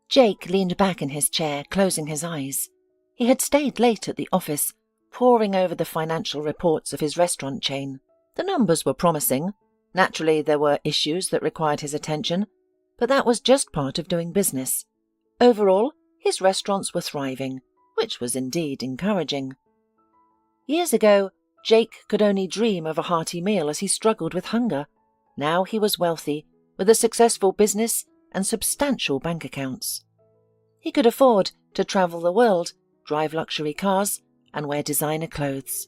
Jake leaned back in his chair, closing his eyes. He had stayed late at the office, poring over the financial reports of his restaurant chain. The numbers were promising. Naturally, there were issues that required his attention, but that was just part of doing business. Overall, his restaurants were thriving, which was indeed encouraging. Years ago, Jake could only dream of a hearty meal as he struggled with hunger. Now he was wealthy, with a successful business and substantial bank accounts. He could afford to travel the world, drive luxury cars, and wear designer clothes.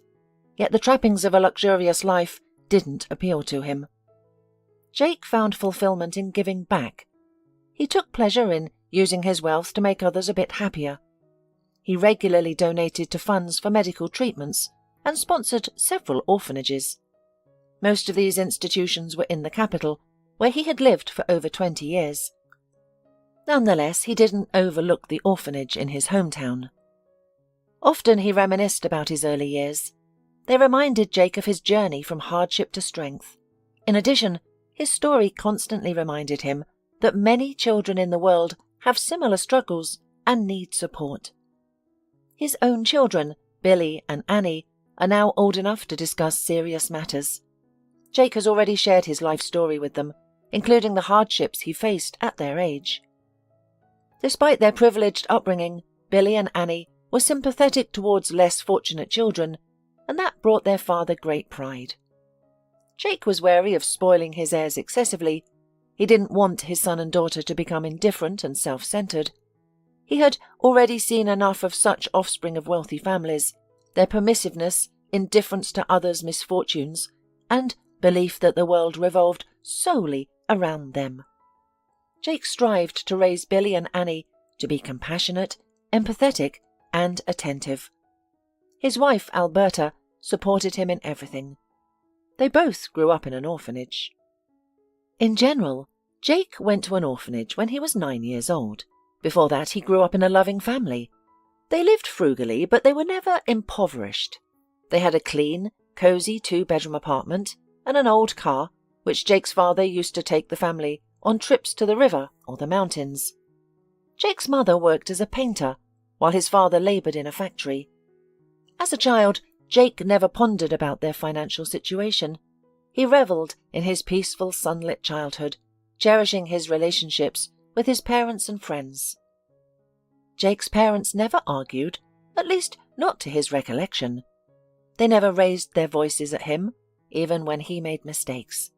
Yet the trappings of a luxurious life didn't appeal to him. Jake found fulfillment in giving back. He took pleasure in using his wealth to make others a bit happier. He regularly donated to funds for medical treatments and sponsored several orphanages. Most of these institutions were in the capital, where he had lived for over 20 years. Nonetheless, he didn't overlook the orphanage in his hometown. Often he reminisced about his early years. They reminded Jake of his journey from hardship to strength. In addition, his story constantly reminded him that many children in the world have similar struggles and need support. His own children, Billy and Annie, are now old enough to discuss serious matters. Jake has already shared his life story with them, including the hardships he faced at their age. Despite their privileged upbringing, Billy and Annie were sympathetic towards less fortunate children, and that brought their father great pride. Jake was wary of spoiling his heirs excessively. He didn't want his son and daughter to become indifferent and self-centered. He had already seen enough of such offspring of wealthy families, their permissiveness, indifference to others' misfortunes, and belief that the world revolved solely around them. Jake strived to raise Billy and Annie to be compassionate, empathetic, and attentive. His wife, Alberta, supported him in everything. They both grew up in an orphanage. In general, Jake went to an orphanage when he was 9 years old. Before that, he grew up in a loving family. They lived frugally, but they were never impoverished. They had a clean, cozy 2-bedroom apartment and an old car, which Jake's father used to take the family on trips to the river or the mountains. Jake's mother worked as a painter, while his father laboured in a factory. As a child, Jake never pondered about their financial situation. He revelled in his peaceful, sunlit childhood, cherishing his relationships with his parents and friends. Jake's parents never argued, at least not to his recollection. They never raised their voices at him, even when he made mistakes.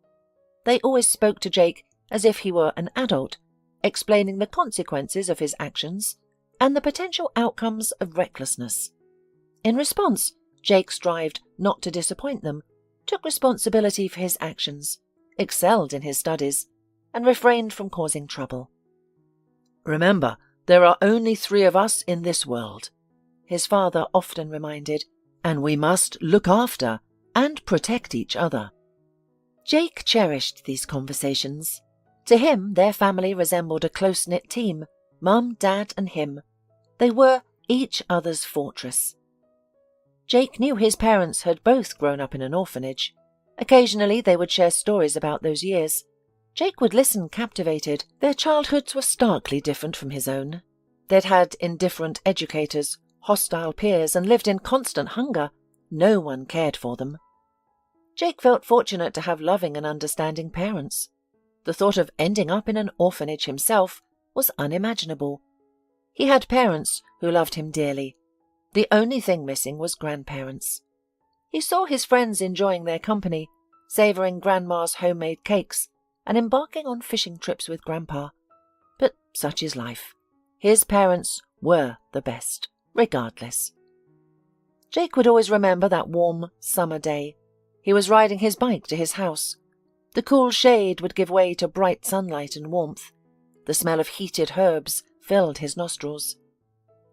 They always spoke to Jake as if he were an adult, explaining the consequences of his actions and the potential outcomes of recklessness. In response, Jake strived not to disappoint them, took responsibility for his actions, excelled in his studies, and refrained from causing trouble. "Remember, there are only 3 of us in this world," his father often reminded, "and we must look after and protect each other." Jake cherished these conversations. To him, their family resembled a close-knit team, Mum, Dad, and him. They were each other's fortress. Jake knew his parents had both grown up in an orphanage. Occasionally they would share stories about those years. Jake would listen captivated. Their childhoods were starkly different from his own. They'd had indifferent educators, hostile peers, and lived in constant hunger. No one cared for them. Jake felt fortunate to have loving and understanding parents. The thought of ending up in an orphanage himself was unimaginable. He had parents who loved him dearly. The only thing missing was grandparents. He saw his friends enjoying their company, savouring Grandma's homemade cakes, and embarking on fishing trips with Grandpa. But such is life. His parents were the best, regardless. Jake would always remember that warm summer day. He was riding his bike to his house. The cool shade would give way to bright sunlight and warmth. The smell of heated herbs filled his nostrils.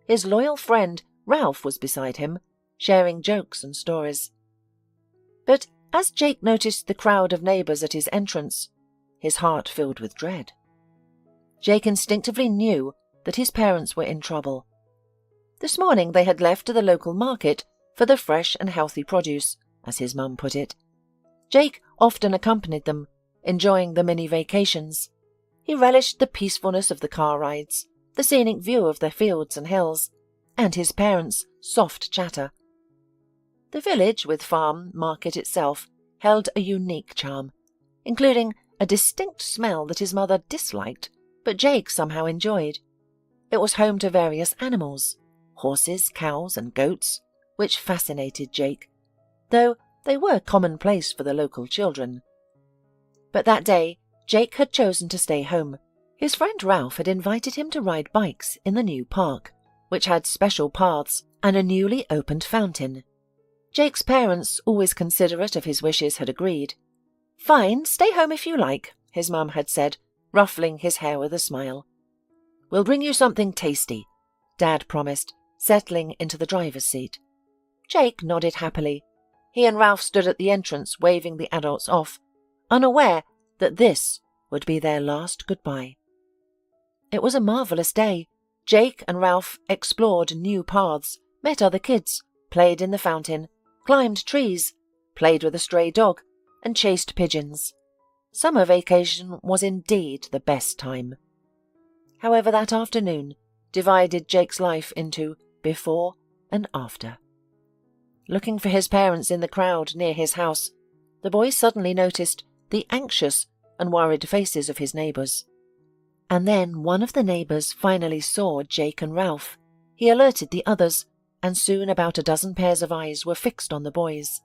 His loyal friend, Ralph, was beside him, sharing jokes and stories. But as Jake noticed the crowd of neighbours at his entrance, his heart filled with dread. Jake instinctively knew that his parents were in trouble. This morning they had left to the local market for the fresh and healthy produce, as his mum put it. Jake often accompanied them, enjoying the mini vacations. He relished the peacefulness of the car rides, the scenic view of the fields and hills, and his parents' soft chatter. The village, with farm, market itself, held a unique charm, including a distinct smell that his mother disliked, but Jake somehow enjoyed. It was home to various animals, horses, cows, and goats, which fascinated Jake, though they were commonplace for the local children. But that day, Jake had chosen to stay home. His friend Ralph had invited him to ride bikes in the new park, which had special paths and a newly opened fountain. Jake's parents, always considerate of his wishes, had agreed. "Fine, stay home if you like," his mum had said, ruffling his hair with a smile. "We'll bring you something tasty," Dad promised, settling into the driver's seat. Jake nodded happily. He and Ralph stood at the entrance, waving the adults off, unaware that this would be their last goodbye. It was a marvellous day. Jake and Ralph explored new paths, met other kids, played in the fountain, climbed trees, played with a stray dog, and chased pigeons. Summer vacation was indeed the best time. However, that afternoon divided Jake's life into before and after. Looking for his parents in the crowd near his house, the boy suddenly noticed the anxious and worried faces of his neighbours. And then one of the neighbours finally saw Jake and Ralph. He alerted the others, and soon about a dozen pairs of eyes were fixed on the boys.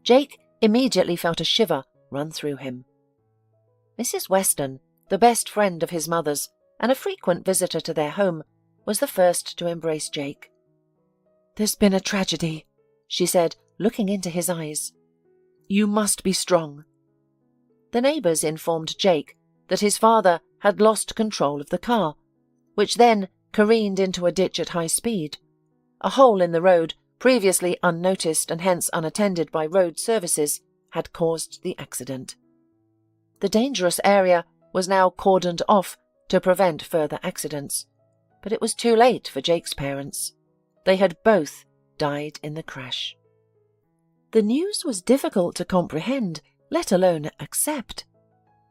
Jake immediately felt a shiver run through him. Mrs. Weston, the best friend of his mother's and a frequent visitor to their home, was the first to embrace Jake. "There's been a tragedy," she said, looking into his eyes. "You must be strong." The neighbours informed Jake that his father had lost control of the car, which then careened into a ditch at high speed. A hole in the road, previously unnoticed and hence unattended by road services, had caused the accident. The dangerous area was now cordoned off to prevent further accidents, but it was too late for Jake's parents. They had both died in the crash. The news was difficult to comprehend, let alone accept.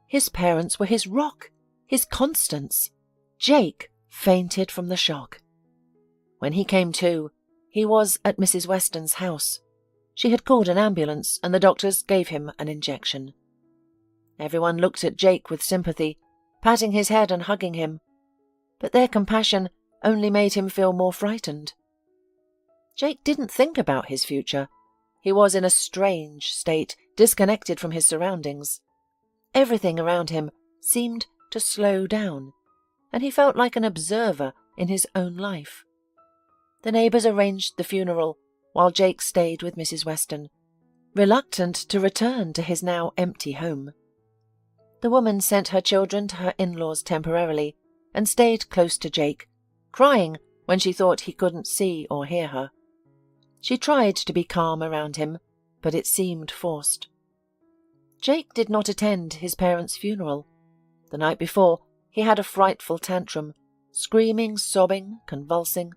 His parents were his rock, his constants. Jake fainted from the shock. When he came to, he was at Mrs. Weston's house. She had called an ambulance, and the doctors gave him an injection. Everyone looked at Jake with sympathy, patting his head and hugging him, but their compassion only made him feel more frightened. Jake didn't think about his future. He was in a strange state, disconnected from his surroundings. Everything around him seemed to slow down, and he felt like an observer in his own life. The neighbours arranged the funeral, while Jake stayed with Mrs. Weston, reluctant to return to his now empty home. The woman sent her children to her in-laws temporarily and stayed close to Jake, crying when she thought he couldn't see or hear her. She tried to be calm around him, but it seemed forced. Jake did not attend his parents' funeral. The night before, he had a frightful tantrum, screaming, sobbing, convulsing.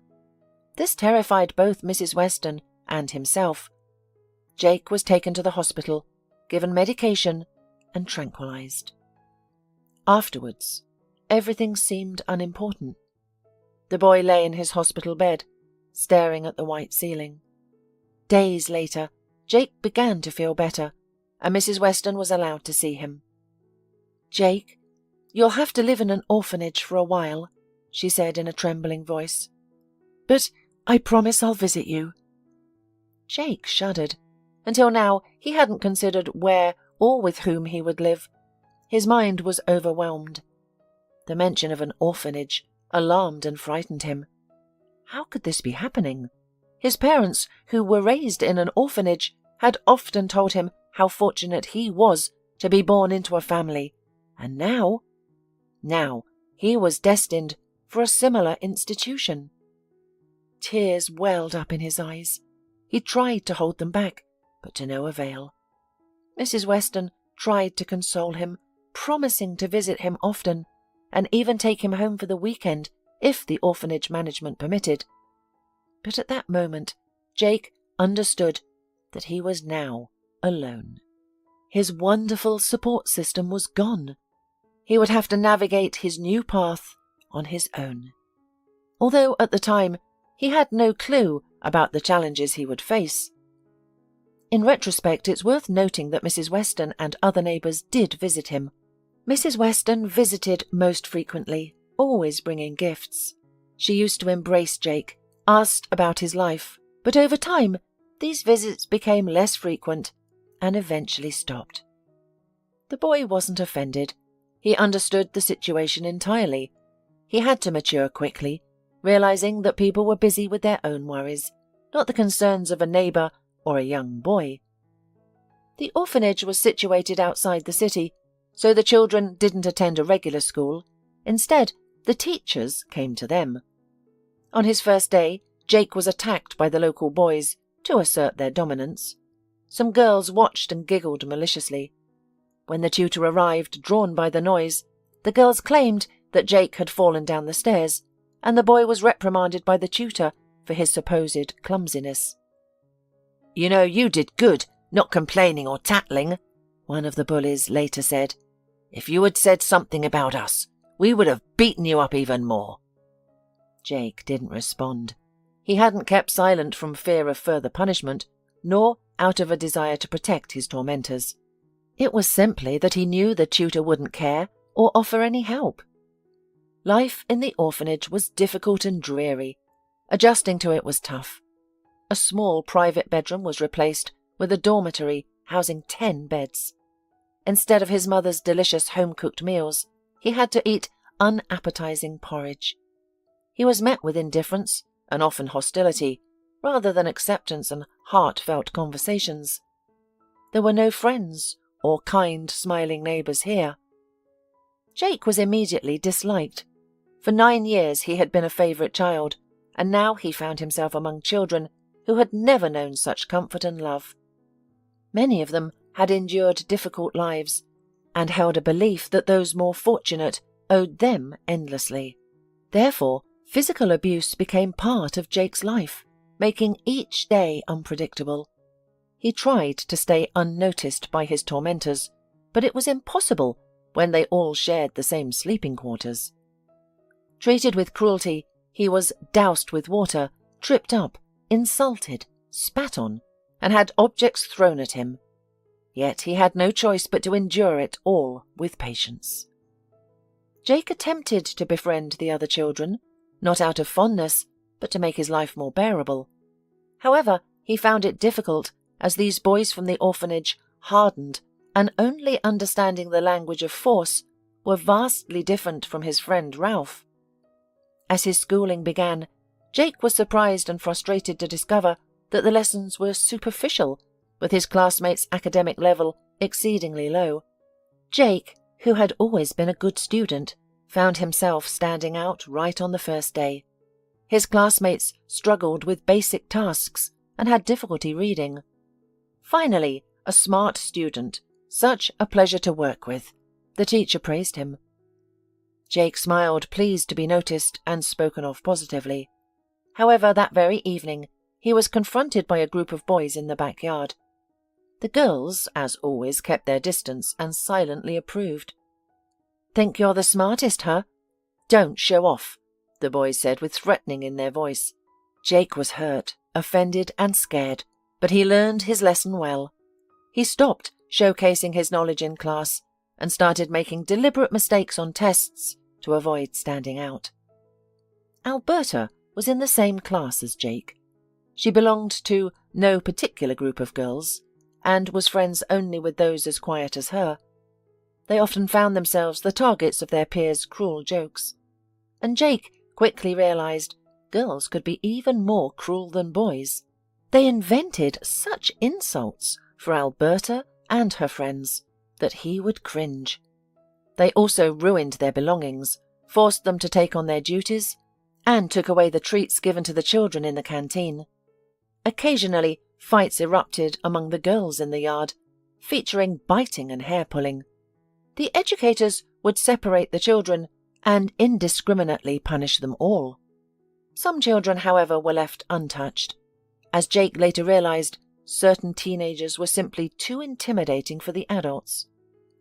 This terrified both Mrs. Weston and himself. Jake was taken to the hospital, given medication, and tranquilized. Afterwards, everything seemed unimportant. The boy lay in his hospital bed, staring at the white ceiling. Days later, Jake began to feel better, and Mrs. Weston was allowed to see him. "Jake, you'll have to live in an orphanage for a while," she said in a trembling voice. "But I promise I'll visit you." Jake shuddered. Until now, he hadn't considered where or with whom he would live. His mind was overwhelmed. The mention of an orphanage alarmed and frightened him. How could this be happening? His parents, who were raised in an orphanage, had often told him how fortunate he was to be born into a family, and now he was destined for a similar institution. Tears welled up in his eyes. He tried to hold them back, but to no avail. Mrs. Weston tried to console him, promising to visit him often, and even take him home for the weekend if the orphanage management permitted. But at that moment, Jake understood that he was now alone. His wonderful support system was gone. He would have to navigate his new path on his own. although at the time he had no clue about the challenges he would face. In retrospect, it's worth noting that Mrs. Weston and other neighbours did visit him. Mrs. Weston visited most frequently, always bringing gifts. She used to embrace Jake, asked about his life, but over time, these visits became less frequent and eventually stopped. The boy wasn't offended. He understood the situation entirely. He had to mature quickly, realizing that people were busy with their own worries, not the concerns of a neighbour or a young boy. The orphanage was situated outside the city, so the children didn't attend a regular school. Instead, the teachers came to them. On his first day, Jake was attacked by the local boys to assert their dominance. Some girls watched and giggled maliciously. When the tutor arrived, drawn by the noise, the girls claimed that Jake had fallen down the stairs, and the boy was reprimanded by the tutor for his supposed clumsiness. "You know, you did good, not complaining or tattling," one of the bullies later said. "If you had said something about us, we would have beaten you up even more." Jake didn't respond. He hadn't kept silent from fear of further punishment, nor out of a desire to protect his tormentors. It was simply that he knew the tutor wouldn't care or offer any help. Life in the orphanage was difficult and dreary. Adjusting to it was tough. A small private bedroom was replaced with a dormitory housing 10 beds. Instead of his mother's delicious home-cooked meals, he had to eat unappetizing porridge. He was met with indifference and often hostility, rather than acceptance and heartfelt conversations. There were no friends or kind, smiling neighbours here. Jake was immediately disliked. For 9 years he had been a favourite child, and now he found himself among children who had never known such comfort and love. Many of them had endured difficult lives and held a belief that those more fortunate owed them endlessly. Therefore, physical abuse became part of Jake's life, making each day unpredictable. He tried to stay unnoticed by his tormentors, but it was impossible when they all shared the same sleeping quarters. Treated with cruelty, he was doused with water, tripped up, insulted, spat on, and had objects thrown at him. Yet he had no choice but to endure it all with patience. Jake attempted to befriend the other children, not out of fondness, but to make his life more bearable. However, he found it difficult, as these boys from the orphanage, hardened and only understanding the language of force, were vastly different from his friend Ralph. As his schooling began, Jake was surprised and frustrated to discover that the lessons were superficial, with his classmates' academic level exceedingly low. Jake, who had always been a good student, found himself standing out right on the first day. His classmates struggled with basic tasks and had difficulty reading. Finally, a smart student, such a pleasure to work with. The teacher praised him. Jake smiled, pleased to be noticed and spoken of positively. However, that very evening, he was confronted by a group of boys in the backyard. The girls, as always, kept their distance and silently approved. "Think you're the smartest, huh? Don't show off," the boys said with threatening in their voice. Jake was hurt, offended and scared, but he learned his lesson well. He stopped showcasing his knowledge in class and started making deliberate mistakes on tests to avoid standing out. Alberta was in the same class as Jake. She belonged to no particular group of girls and was friends only with those as quiet as her. They often found themselves the targets of their peers' cruel jokes. And Jake quickly realized girls could be even more cruel than boys. They invented such insults for Alberta and her friends that he would cringe. They also ruined their belongings, forced them to take on their duties, and took away the treats given to the children in the canteen. Occasionally, fights erupted among the girls in the yard, featuring biting and hair-pulling. The educators would separate the children and indiscriminately punish them all. Some children, however, were left untouched. As Jake later realized, certain teenagers were simply too intimidating for the adults,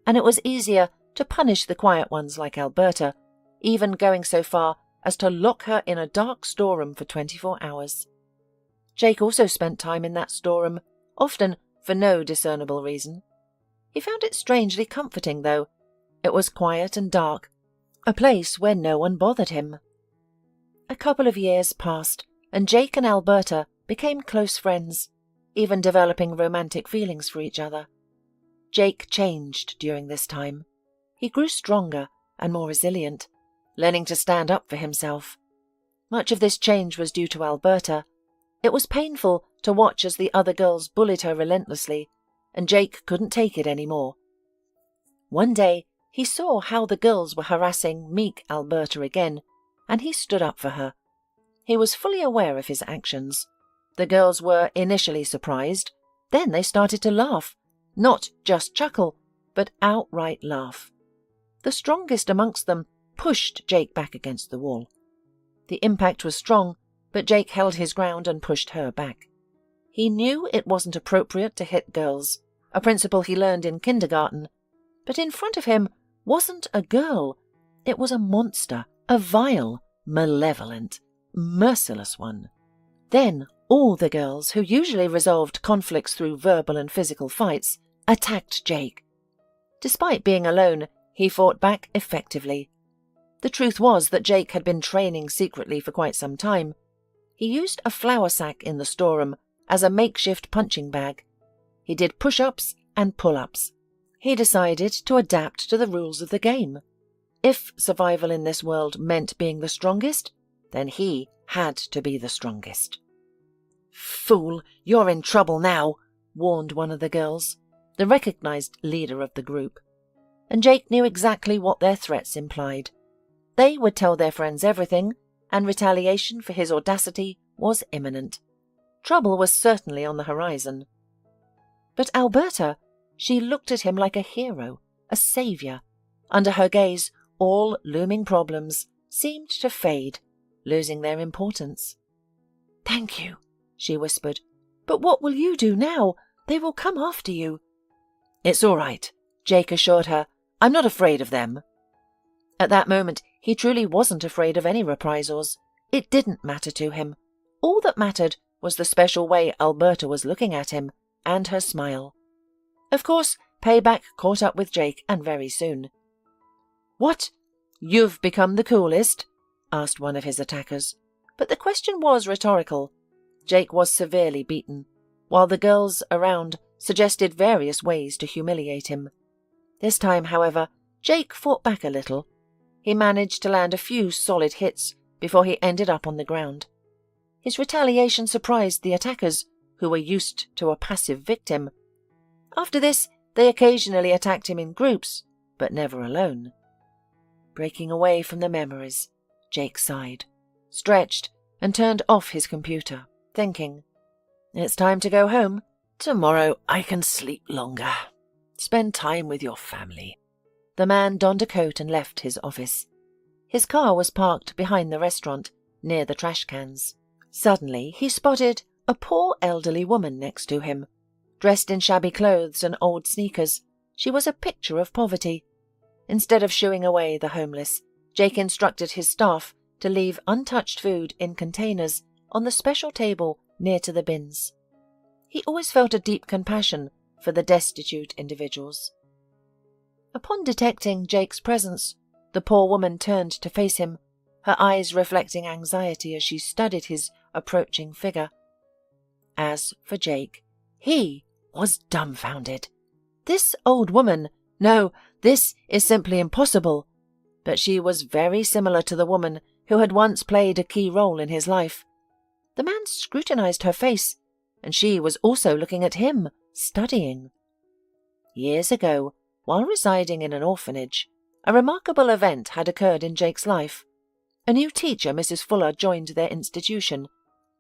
and it was easier to punish the quiet ones like Alberta, even going so far as to lock her in a dark storeroom for 24 hours. Jake also spent time in that storeroom, often for no discernible reason. He found it strangely comforting, though. It was quiet and dark, a place where no one bothered him. A couple of years passed, and Jake and Alberta became close friends, even developing romantic feelings for each other. Jake changed during this time. He grew stronger and more resilient, learning to stand up for himself. Much of this change was due to Alberta. It was painful to watch as the other girls bullied her relentlessly, and Jake couldn't take it anymore. One day, he saw how the girls were harassing meek Alberta again, and he stood up for her. He was fully aware of his actions. The girls were initially surprised, then they started to laugh, not just chuckle, but outright laugh. The strongest amongst them pushed Jake back against the wall. The impact was strong, but Jake held his ground and pushed her back. He knew it wasn't appropriate to hit girls, a principle he learned in kindergarten, but in front of him wasn't a girl. It was a monster, a vile, malevolent, merciless one. Then all the girls, who usually resolved conflicts through verbal and physical fights, attacked Jake. Despite being alone, he fought back effectively. The truth was that Jake had been training secretly for quite some time. He used a flour sack in the storeroom as a makeshift punching bag. He did push-ups and pull-ups. He decided to adapt to the rules of the game. If survival in this world meant being the strongest, then he had to be the strongest. "Fool, you're in trouble now," warned one of the girls, the recognized leader of the group. And Jake knew exactly what their threats implied. They would tell their friends everything, and retaliation for his audacity was imminent. Trouble was certainly on the horizon. But Alberta, she looked at him like a hero, a savior. Under her gaze, all looming problems seemed to fade, losing their importance. "Thank you," she whispered. "But what will you do now? They will come after you." "It's all right," Jake assured her. "I'm not afraid of them." At that moment, he truly wasn't afraid of any reprisals. It didn't matter to him. All that mattered was the special way Alberta was looking at him, and her smile. Of course, payback caught up with Jake, and very soon. "What? You've become the coolest?" asked one of his attackers. But the question was rhetorical. Jake was severely beaten, while the girls around suggested various ways to humiliate him. This time, however, Jake fought back a little. He managed to land a few solid hits before he ended up on the ground. His retaliation surprised the attackers, who were used to a passive victim. After this, they occasionally attacked him in groups, but never alone. Breaking away from the memories, Jake sighed, stretched, and turned off his computer, thinking, "It's time to go home. Tomorrow I can sleep longer. Spend time with your family." The man donned a coat and left his office. His car was parked behind the restaurant, near the trash cans. Suddenly, he spotted a poor elderly woman next to him. Dressed in shabby clothes and old sneakers, she was a picture of poverty. Instead of shooing away the homeless, Jake instructed his staff to leave untouched food in containers on the special table near to the bins. He always felt a deep compassion for the destitute individuals. Upon detecting Jake's presence, the poor woman turned to face him, her eyes reflecting anxiety as she studied his approaching figure. As for Jake, he was dumbfounded. This old woman, no, this is simply impossible. But she was very similar to the woman who had once played a key role in his life. The man scrutinized her face, and she was also looking at him, studying. Years ago, while residing in an orphanage, a remarkable event had occurred in Jake's life. A new teacher, Mrs. Fuller, joined their institution.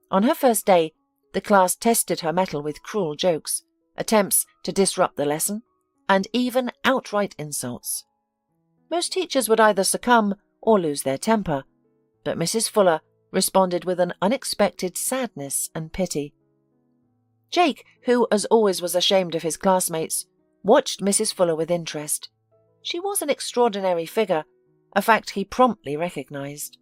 On her first day, the class tested her mettle with cruel jokes, attempts to disrupt the lesson, and even outright insults. Most teachers would either succumb or lose their temper, but Mrs. Fuller responded with an unexpected sadness and pity. Jake, who as always was ashamed of his classmates, watched Mrs. Fuller with interest. She was an extraordinary figure, a fact he promptly recognized.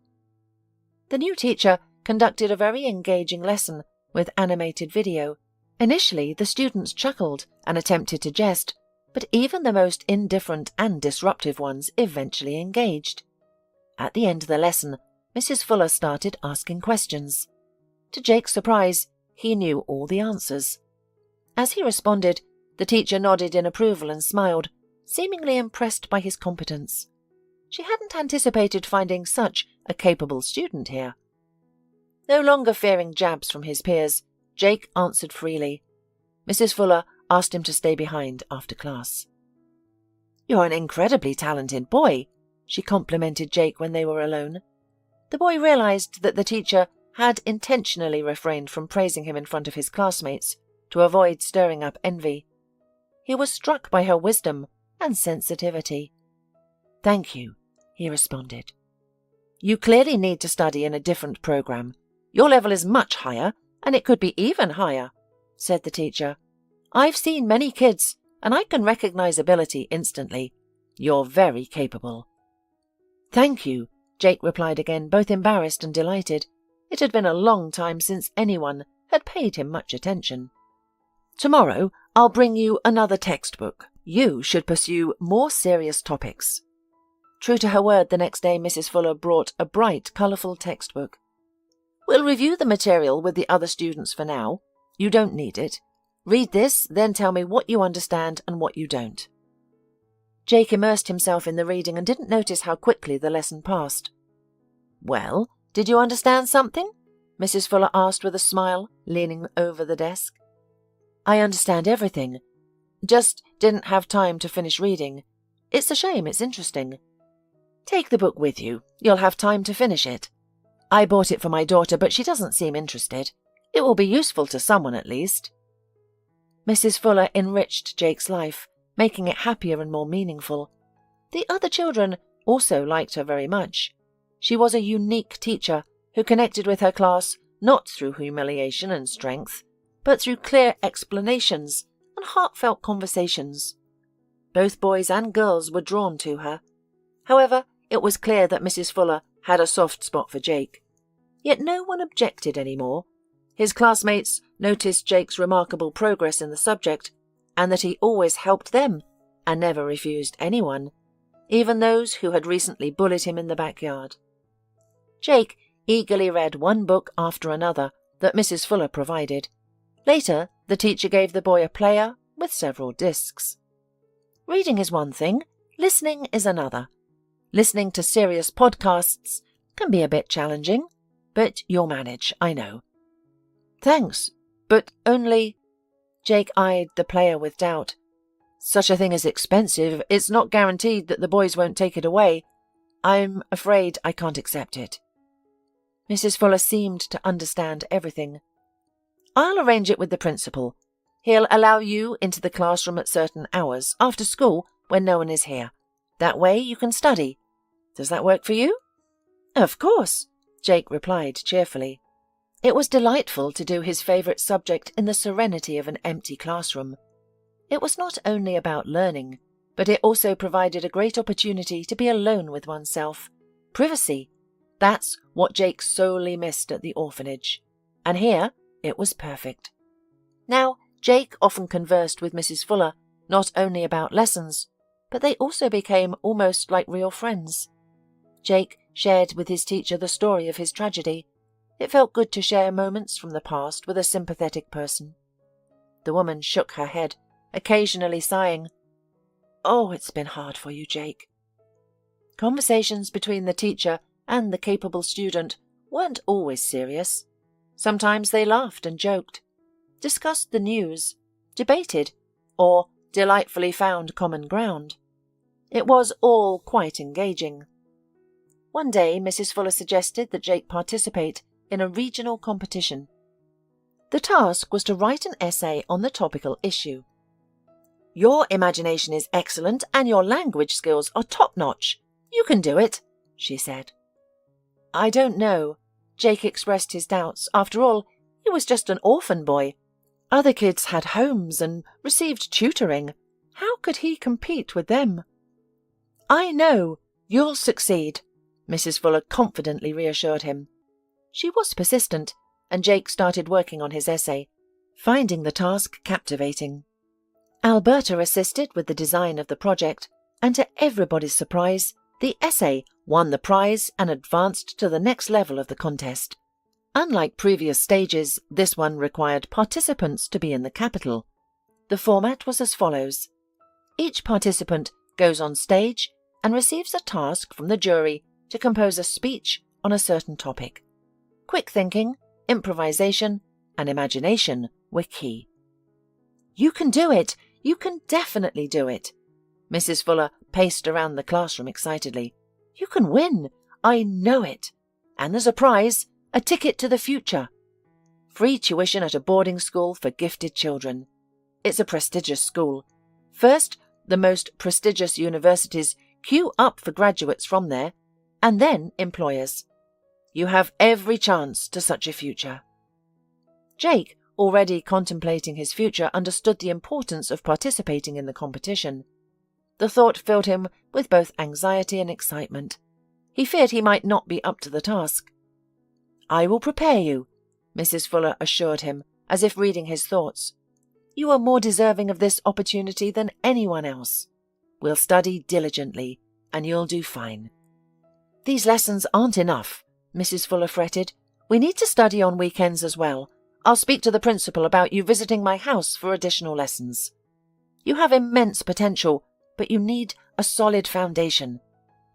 The new teacher conducted a very engaging lesson with animated video. Initially, the students chuckled and attempted to jest, but even the most indifferent and disruptive ones eventually engaged. At the end of the lesson, Mrs. Fuller started asking questions. To Jake's surprise, he knew all the answers. As he responded, the teacher nodded in approval and smiled, seemingly impressed by his competence. She hadn't anticipated finding such a capable student here. No longer fearing jabs from his peers, Jake answered freely. Mrs. Fuller asked him to stay behind after class. "You're an incredibly talented boy," she complimented Jake when they were alone. The boy realized that the teacher had intentionally refrained from praising him in front of his classmates to avoid stirring up envy. He was struck by her wisdom and sensitivity. "Thank you," he responded. "You clearly need to study in a different program. Your level is much higher, and it could be even higher," said the teacher. "I've seen many kids, and I can recognize ability instantly. You're very capable." "Thank you," Jake replied again, both embarrassed and delighted. It had been a long time since anyone had paid him much attention. "Tomorrow I'll bring you another textbook. You should pursue more serious topics." True to her word, the next day Mrs. Fuller brought a bright, colourful textbook. "We'll review the material with the other students for now. You don't need it. Read this, then tell me what you understand and what you don't." Jake immersed himself in the reading and didn't notice how quickly the lesson passed. "Well, did you understand something?" Mrs. Fuller asked with a smile, leaning over the desk. "I understand everything. Just didn't have time to finish reading. It's a shame, it's interesting." "Take the book with you. You'll have time to finish it. I bought it for my daughter, but she doesn't seem interested. It will be useful to someone at least." Mrs. Fuller enriched Jake's life, making it happier and more meaningful. The other children also liked her very much. She was a unique teacher who connected with her class not through humiliation and strength, but through clear explanations and heartfelt conversations. Both boys and girls were drawn to her. However, it was clear that Mrs. Fuller had a soft spot for Jake. Yet no one objected anymore. His classmates noticed Jake's remarkable progress in the subject, and that he always helped them and never refused anyone, even those who had recently bullied him in the backyard. Jake eagerly read one book after another that Mrs. Fuller provided. Later, the teacher gave the boy a player with several discs. Reading is one thing, listening is another. Listening to serious podcasts can be a bit challenging, but you'll manage, I know. "Thanks, but only—" Jake eyed the player with doubt. "Such a thing is expensive. It's not guaranteed that the boys won't take it away. I'm afraid I can't accept it." Mrs. Fuller seemed to understand everything. "I'll arrange it with the principal. He'll allow you into the classroom at certain hours, after school, when no one is here. That way you can study. Does that work for you?" "Of course," Jake replied cheerfully. It was delightful to do his favourite subject in the serenity of an empty classroom. It was not only about learning, but it also provided a great opportunity to be alone with oneself. Privacy. That's what Jake sorely missed at the orphanage. And here it was perfect. Now, Jake often conversed with Mrs. Fuller, not only about lessons, but they also became almost like real friends. Jake shared with his teacher the story of his tragedy. It felt good to share moments from the past with a sympathetic person. The woman shook her head, occasionally sighing. "Oh, it's been hard for you, Jake." Conversations between the teacher and the capable student weren't always serious. Sometimes they laughed and joked, discussed the news, debated, or delightfully found common ground. It was all quite engaging. One day, Mrs. Fuller suggested that Jake participate in a regional competition. The task was to write an essay on the topical issue. "Your imagination is excellent and your language skills are top-notch. You can do it," she said. "I don't know." Jake expressed his doubts. After all, he was just an orphan boy. Other kids had homes and received tutoring. How could he compete with them? "I know. You'll succeed," Mrs. Fuller confidently reassured him. She was persistent, and Jake started working on his essay, finding the task captivating. Alberta assisted with the design of the project, and to everybody's surprise, the essay won the prize and advanced to the next level of the contest. Unlike previous stages, this one required participants to be in the capital. The format was as follows. Each participant goes on stage and receives a task from the jury to compose a speech on a certain topic. Quick thinking, improvisation, and imagination were key. "You can do it! You can definitely do it!" Mrs. Fuller paced around the classroom excitedly. "You can win! I know it! And there's a prize, a ticket to the future. Free tuition at a boarding school for gifted children. It's a prestigious school. First, the most prestigious universities queue up for graduates from there, and then employers. You have every chance to such a future." Jake, already contemplating his future, understood the importance of participating in the competition. The thought filled him with both anxiety and excitement. He feared he might not be up to the task. "I will prepare you," Mrs. Fuller assured him, as if reading his thoughts. "You are more deserving of this opportunity than anyone else. We'll study diligently, and you'll do fine." "These lessons aren't enough," Mrs. Fuller fretted. "We need to study on weekends as well. I'll speak to the principal about you visiting my house for additional lessons. You have immense potential, but you need a solid foundation.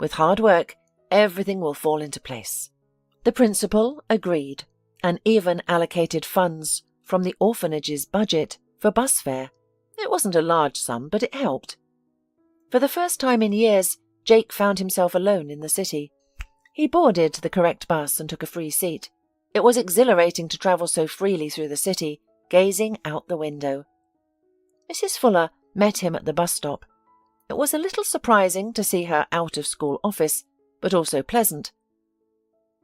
With hard work, everything will fall into place." The principal agreed, and even allocated funds from the orphanage's budget for bus fare. It wasn't a large sum, but it helped. For the first time in years, Jake found himself alone in the city. He boarded the correct bus and took a free seat. It was exhilarating to travel so freely through the city, gazing out the window. Mrs. Fuller met him at the bus stop. It was a little surprising to see her out-of-school office, but also pleasant.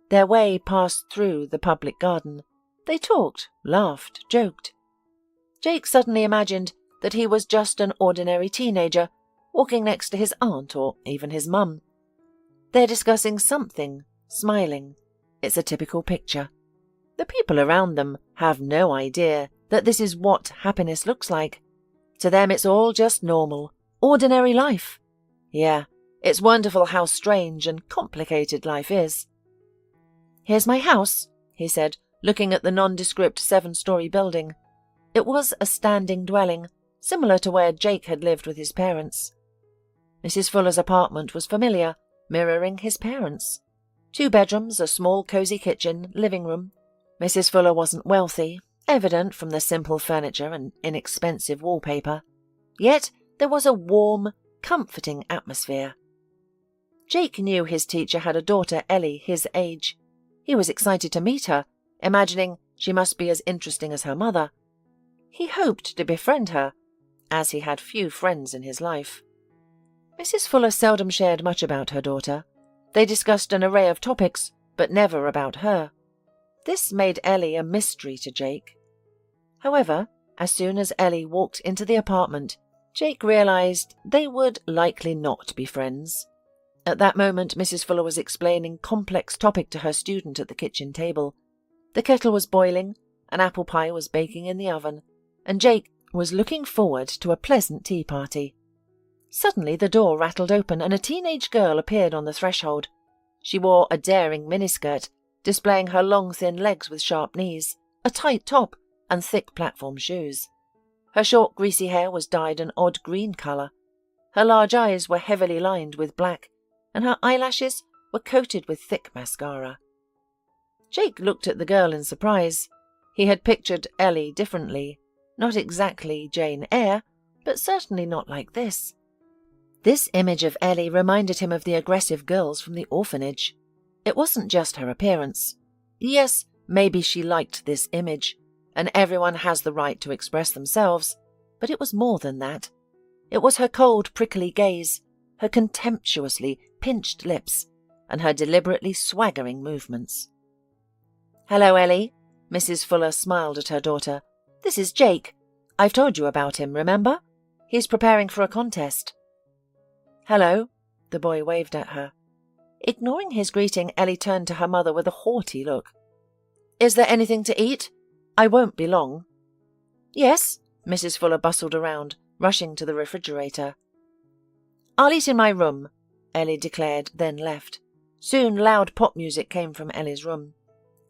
Their way passed through the public garden. They talked, laughed, joked. Jake suddenly imagined that he was just an ordinary teenager, walking next to his aunt or even his mum. They're discussing something, smiling. It's a typical picture. The people around them have no idea that this is what happiness looks like. To them it's all just normal, ordinary life. Yeah, it's wonderful how strange and complicated life is. "Here's my house," he said, looking at the nondescript 7-story building. It was a standing dwelling, similar to where Jake had lived with his parents. Mrs. Fuller's apartment was familiar, mirroring his parents'. 2 bedrooms, a small cosy kitchen, living room. Mrs. Fuller wasn't wealthy, evident from the simple furniture and inexpensive wallpaper. Yet there was a warm, comforting atmosphere. Jake knew his teacher had a daughter, Ellie, his age. He was excited to meet her, imagining she must be as interesting as her mother. He hoped to befriend her, as he had few friends in his life. Mrs. Fuller seldom shared much about her daughter. They discussed an array of topics, but never about her. This made Ellie a mystery to Jake. However, as soon as Ellie walked into the apartment, Jake realized they would likely not be friends. At that moment, Mrs. Fuller was explaining complex topic to her student at the kitchen table. The kettle was boiling, an apple pie was baking in the oven, and Jake was looking forward to a pleasant tea party. Suddenly the door rattled open and a teenage girl appeared on the threshold. She wore a daring miniskirt, displaying her long thin legs with sharp knees, a tight top, and thick platform shoes. Her short greasy hair was dyed an odd green colour. Her large eyes were heavily lined with black, and her eyelashes were coated with thick mascara. Jake looked at the girl in surprise. He had pictured Ellie differently. Not exactly Jane Eyre, but certainly not like this. This image of Ellie reminded him of the aggressive girls from the orphanage. It wasn't just her appearance. Yes, maybe she liked this image, and everyone has the right to express themselves, but it was more than that. It was her cold, prickly gaze, her contemptuously pinched lips, and her deliberately swaggering movements. "Hello, Ellie," Mrs. Fuller smiled at her daughter. "This is Jake. I've told you about him, remember? He's preparing for a contest." "Hello," the boy waved at her. Ignoring his greeting, Ellie turned to her mother with a haughty look. Is there anything to eat? I won't be long." "Yes." Mrs. Fuller bustled around, rushing to the refrigerator. "I'll eat in my room," Ellie declared, then left. Soon loud pop music came from Ellie's room.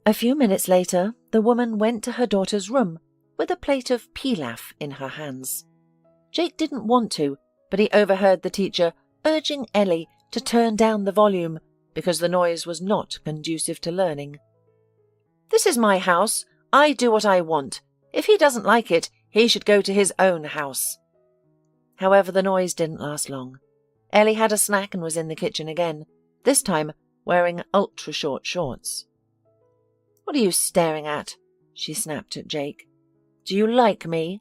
A few minutes later, the woman went to her daughter's room with a plate of pilaf in her hands. Jake didn't want to, but he overheard the teacher urging Ellie to turn down the volume because the noise was not conducive to learning. "This is my house. I do what I want. If he doesn't like it, he should go to his own house." However, the noise didn't last long. Ellie had a snack and was in the kitchen again, this time wearing ultra-short shorts. "What are you staring at?" she snapped at Jake. "Do you like me?"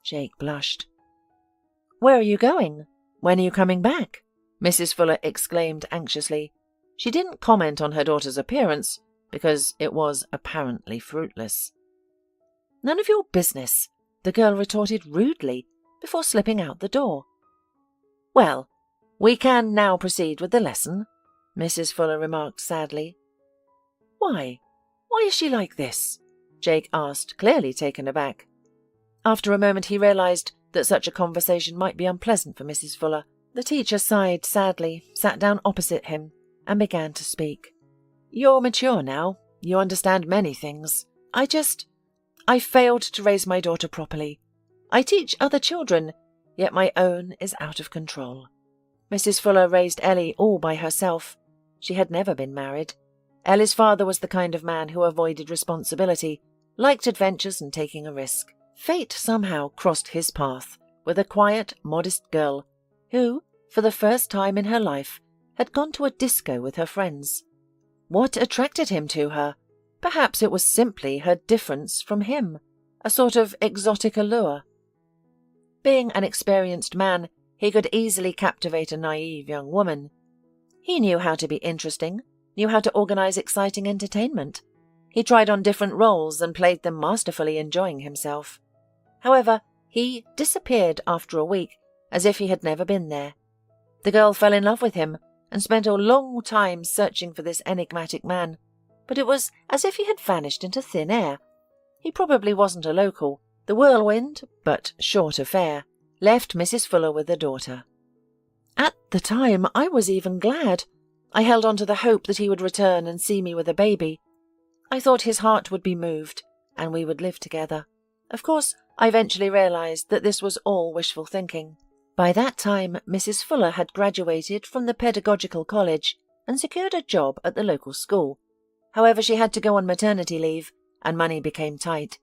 Jake blushed. "Where are you going? When are you coming back?" Mrs. Fuller exclaimed anxiously. She didn't comment on her daughter's appearance, because it was apparently fruitless. "None of your business," the girl retorted rudely, before slipping out the door. "Well, we can now proceed with the lesson," Mrs. Fuller remarked sadly. "Why? Why is she like this?" Jake asked, clearly taken aback. After a moment he realized that such a conversation might be unpleasant for Mrs. Fuller. The teacher sighed sadly, sat down opposite him, and began to speak. "You're mature now. You understand many things. I failed to raise my daughter properly. I teach other children, yet my own is out of control." Mrs. Fuller raised Ellie all by herself. She had never been married. Ellie's father was the kind of man who avoided responsibility, liked adventures and taking a risk. Fate somehow crossed his path with a quiet, modest girl who, for the first time in her life, had gone to a disco with her friends. What attracted him to her? Perhaps it was simply her difference from him, a sort of exotic allure. Being an experienced man, he could easily captivate a naive young woman. He knew how to be interesting, knew how to organize exciting entertainment. He tried on different roles and played them masterfully, enjoying himself. However, he disappeared after a week, as if he had never been there. The girl fell in love with him and spent a long time searching for this enigmatic man, but it was as if he had vanished into thin air. He probably wasn't a local. The whirlwind, but short affair, left Mrs. Fuller with a daughter. At the time, I was even glad. I held on to the hope that he would return and see me with a baby. I thought his heart would be moved, and we would live together. Of course, I eventually realized that this was all wishful thinking. By that time, Mrs. Fuller had graduated from the pedagogical college and secured a job at the local school. However, she had to go on maternity leave, and money became tight.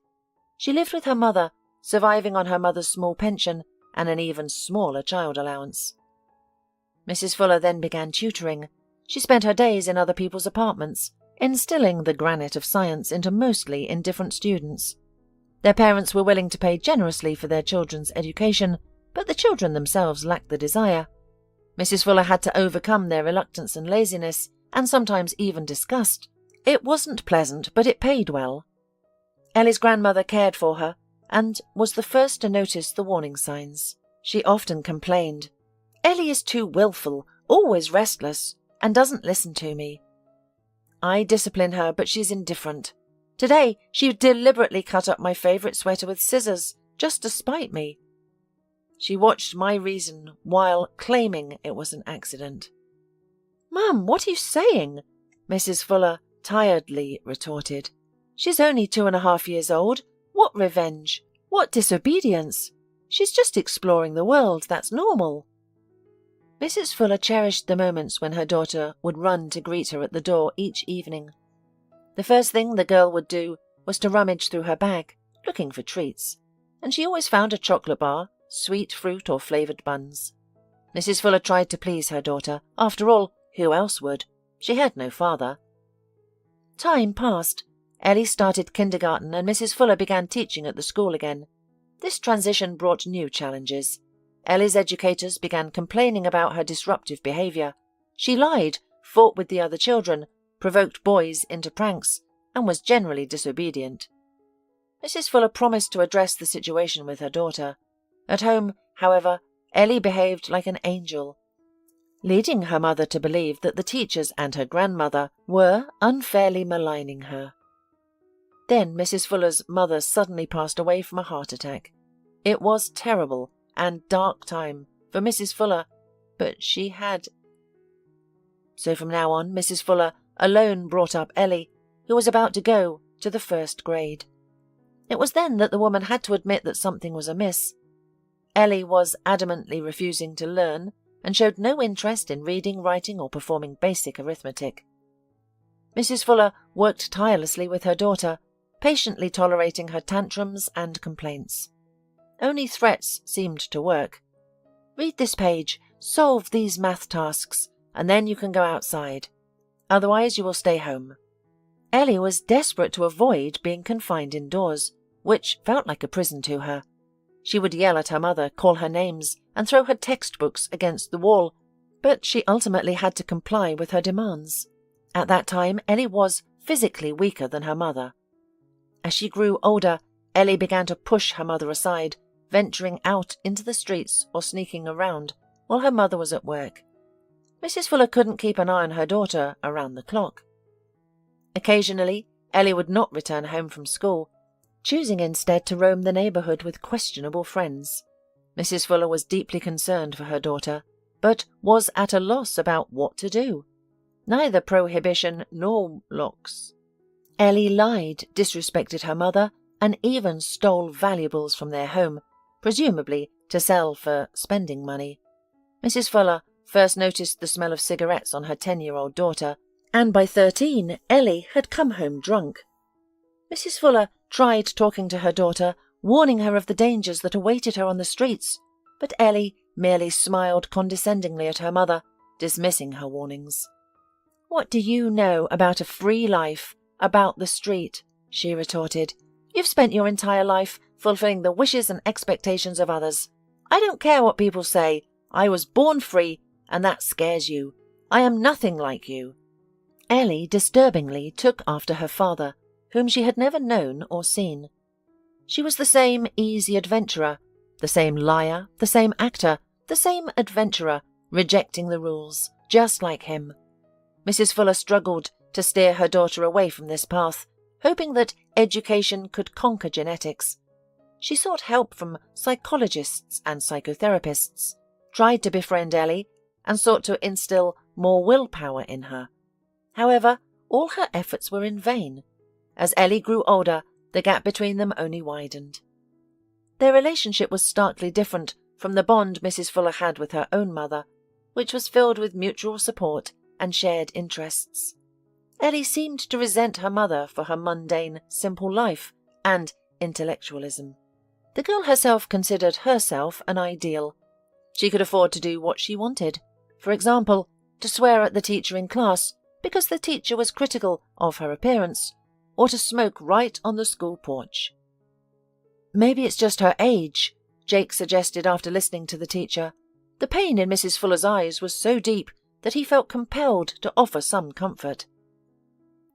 She lived with her mother, surviving on her mother's small pension and an even smaller child allowance. Mrs. Fuller then began tutoring. She spent her days in other people's apartments, instilling the granite of science into mostly indifferent students. Their parents were willing to pay generously for their children's education, but the children themselves lacked the desire. Mrs. Fuller had to overcome their reluctance and laziness, and sometimes even disgust. It wasn't pleasant, but it paid well. Ellie's grandmother cared for her, and was the first to notice the warning signs. She often complained, "Ellie is too willful, always restless, and doesn't listen to me. I discipline her, but she's indifferent. Today, she deliberately cut up my favourite sweater with scissors, just to spite me." She watched my reason while claiming it was an accident. "Mum, what are you saying?" Mrs. Fuller tiredly retorted. "She's only 2.5 years old. What revenge? What disobedience? She's just exploring the world, that's normal." Mrs. Fuller cherished the moments when her daughter would run to greet her at the door each evening. The first thing the girl would do was to rummage through her bag, looking for treats, and she always found a chocolate bar, sweet fruit or flavoured buns. Mrs. Fuller tried to please her daughter. After all, who else would? She had no father. Time passed. Ellie started kindergarten and Mrs. Fuller began teaching at the school again. This transition brought new challenges. Ellie's educators began complaining about her disruptive behaviour. She lied, fought with the other children, provoked boys into pranks, and was generally disobedient. Mrs. Fuller promised to address the situation with her daughter. At home, however, Ellie behaved like an angel, leading her mother to believe that the teachers and her grandmother were unfairly maligning her. Then Mrs. Fuller's mother suddenly passed away from a heart attack. It was terrible and dark time for Mrs. Fuller, but she had... So from now on, Mrs. Fuller alone brought up Ellie, who was about to go to the 1st grade. It was then that the woman had to admit that something was amiss. Ellie was adamantly refusing to learn and showed no interest in reading, writing, or performing basic arithmetic. Mrs. Fuller worked tirelessly with her daughter, patiently tolerating her tantrums and complaints. Only threats seemed to work. Read this page, solve these math tasks, and then you can go outside. Otherwise you will stay home. Ellie was desperate to avoid being confined indoors, which felt like a prison to her. She would yell at her mother, call her names, and throw her textbooks against the wall, but she ultimately had to comply with her demands. At that time, Ellie was physically weaker than her mother. As she grew older, Ellie began to push her mother aside, venturing out into the streets or sneaking around while her mother was at work. Mrs. Fuller couldn't keep an eye on her daughter around the clock. Occasionally, Ellie would not return home from school, choosing instead to roam the neighbourhood with questionable friends. Mrs. Fuller was deeply concerned for her daughter, but was at a loss about what to do. Neither prohibition nor locks. Ellie lied, disrespected her mother, and even stole valuables from their home, presumably to sell for spending money. Mrs. Fuller first noticed the smell of cigarettes on her 10-year-old daughter, and by 13, Ellie had come home drunk. Mrs. Fuller tried talking to her daughter, warning her of the dangers that awaited her on the streets, but Ellie merely smiled condescendingly at her mother, dismissing her warnings. "What do you know about a free life, about the street?" she retorted. "You've spent your entire life fulfilling the wishes and expectations of others. I don't care what people say. I was born free, and that scares you. I am nothing like you." Ellie disturbingly took after her father, whom she had never known or seen. She was the same easy adventurer, the same liar, the same actor, the same adventurer, rejecting the rules, just like him. Mrs. Fuller struggled to steer her daughter away from this path, hoping that education could conquer genetics. She sought help from psychologists and psychotherapists, tried to befriend Ellie, and sought to instill more willpower in her. However, all her efforts were in vain. As Ellie grew older, the gap between them only widened. Their relationship was starkly different from the bond Mrs. Fuller had with her own mother, which was filled with mutual support and shared interests. Ellie seemed to resent her mother for her mundane, simple life and intellectualism. The girl herself considered herself an ideal. She could afford to do what she wanted. For example, to swear at the teacher in class because the teacher was critical of her appearance, or to smoke right on the school porch. "Maybe it's just her age," Jake suggested after listening to the teacher. The pain in Mrs. Fuller's eyes was so deep that he felt compelled to offer some comfort.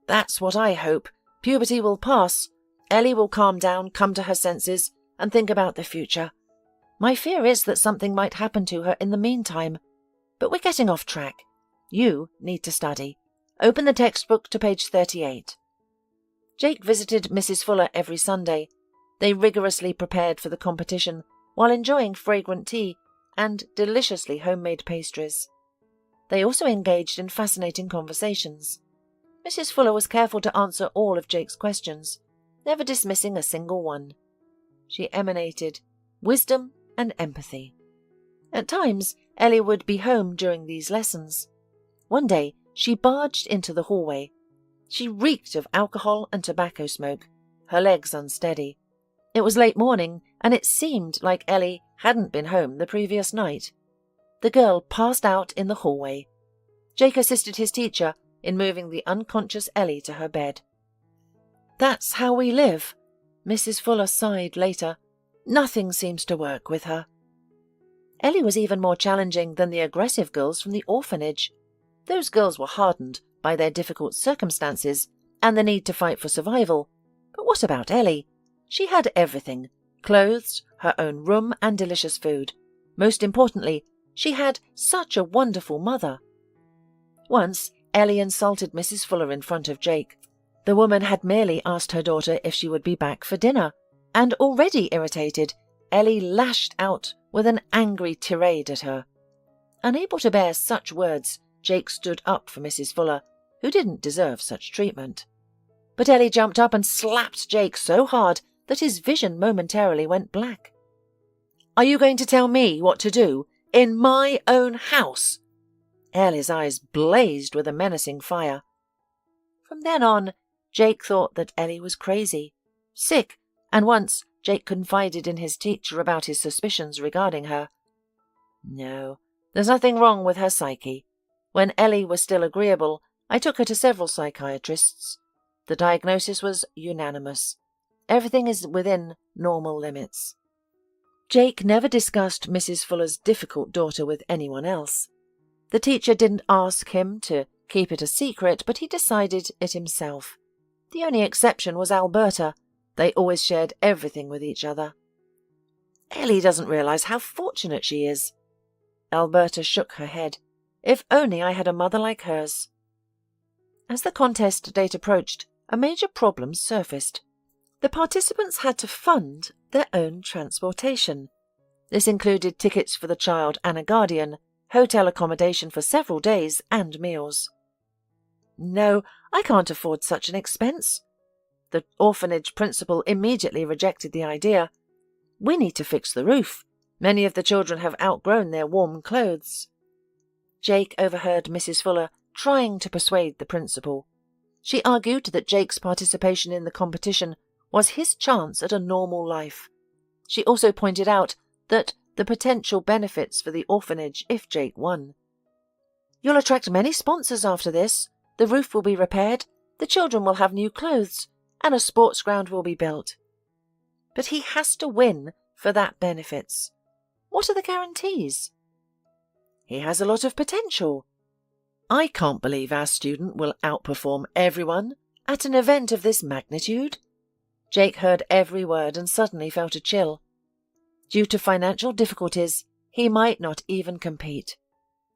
"That's what I hope. Puberty will pass. Ellie will calm down, come to her senses, and think about the future. My fear is that something might happen to her in the meantime. But we're getting off track. You need to study. Open the textbook to page 38. Jake visited Mrs. Fuller every Sunday. They rigorously prepared for the competition while enjoying fragrant tea and deliciously homemade pastries. They also engaged in fascinating conversations. Mrs. Fuller was careful to answer all of Jake's questions, never dismissing a single one. She emanated wisdom and empathy. At times, Ellie would be home during these lessons. One day, she barged into the hallway. She reeked of alcohol and tobacco smoke, her legs unsteady. It was late morning, and it seemed like Ellie hadn't been home the previous night. The girl passed out in the hallway. Jake assisted his teacher in moving the unconscious Ellie to her bed. "That's how we live," Mrs. Fuller sighed later. "Nothing seems to work with her." Ellie was even more challenging than the aggressive girls from the orphanage. Those girls were hardened by their difficult circumstances and the need to fight for survival. But what about Ellie? She had everything: clothes, her own room, and delicious food. Most importantly, she had such a wonderful mother. Once, Ellie insulted Mrs. Fuller in front of Jake. The woman had merely asked her daughter if she would be back for dinner, and already irritated, Ellie lashed out with an angry tirade at her. Unable to bear such words, Jake stood up for Mrs. Fuller, who didn't deserve such treatment. But Ellie jumped up and slapped Jake so hard that his vision momentarily went black. "Are you going to tell me what to do in my own house?" Ellie's eyes blazed with a menacing fire. From then on, Jake thought that Ellie was crazy, sick, and once Jake confided in his teacher about his suspicions regarding her. "No, there's nothing wrong with her psyche. When Ellie was still agreeable, I took her to several psychiatrists. The diagnosis was unanimous. Everything is within normal limits." Jake never discussed Mrs. Fuller's difficult daughter with anyone else. The teacher didn't ask him to keep it a secret, but he decided it himself. The only exception was Alberta. They always shared everything with each other. "Ellie doesn't realize how fortunate she is." Alberta shook her head. "If only I had a mother like hers." As the contest date approached, a major problem surfaced. The participants had to fund their own transportation. This included tickets for the child and a guardian, hotel accommodation for several days, and meals. "No, I can't afford such an expense." The orphanage principal immediately rejected the idea. "We need to fix the roof. Many of the children have outgrown their warm clothes." Jake overheard Mrs. Fuller trying to persuade the principal. She argued that Jake's participation in the competition was his chance at a normal life. She also pointed out that the potential benefits for the orphanage if Jake won. "You'll attract many sponsors after this. The roof will be repaired, the children will have new clothes, and a sports ground will be built." "But he has to win for that benefits. What are the guarantees?" "He has a lot of potential. I can't believe our student will outperform everyone at an event of this magnitude." Jake heard every word and suddenly felt a chill. Due to financial difficulties, he might not even compete.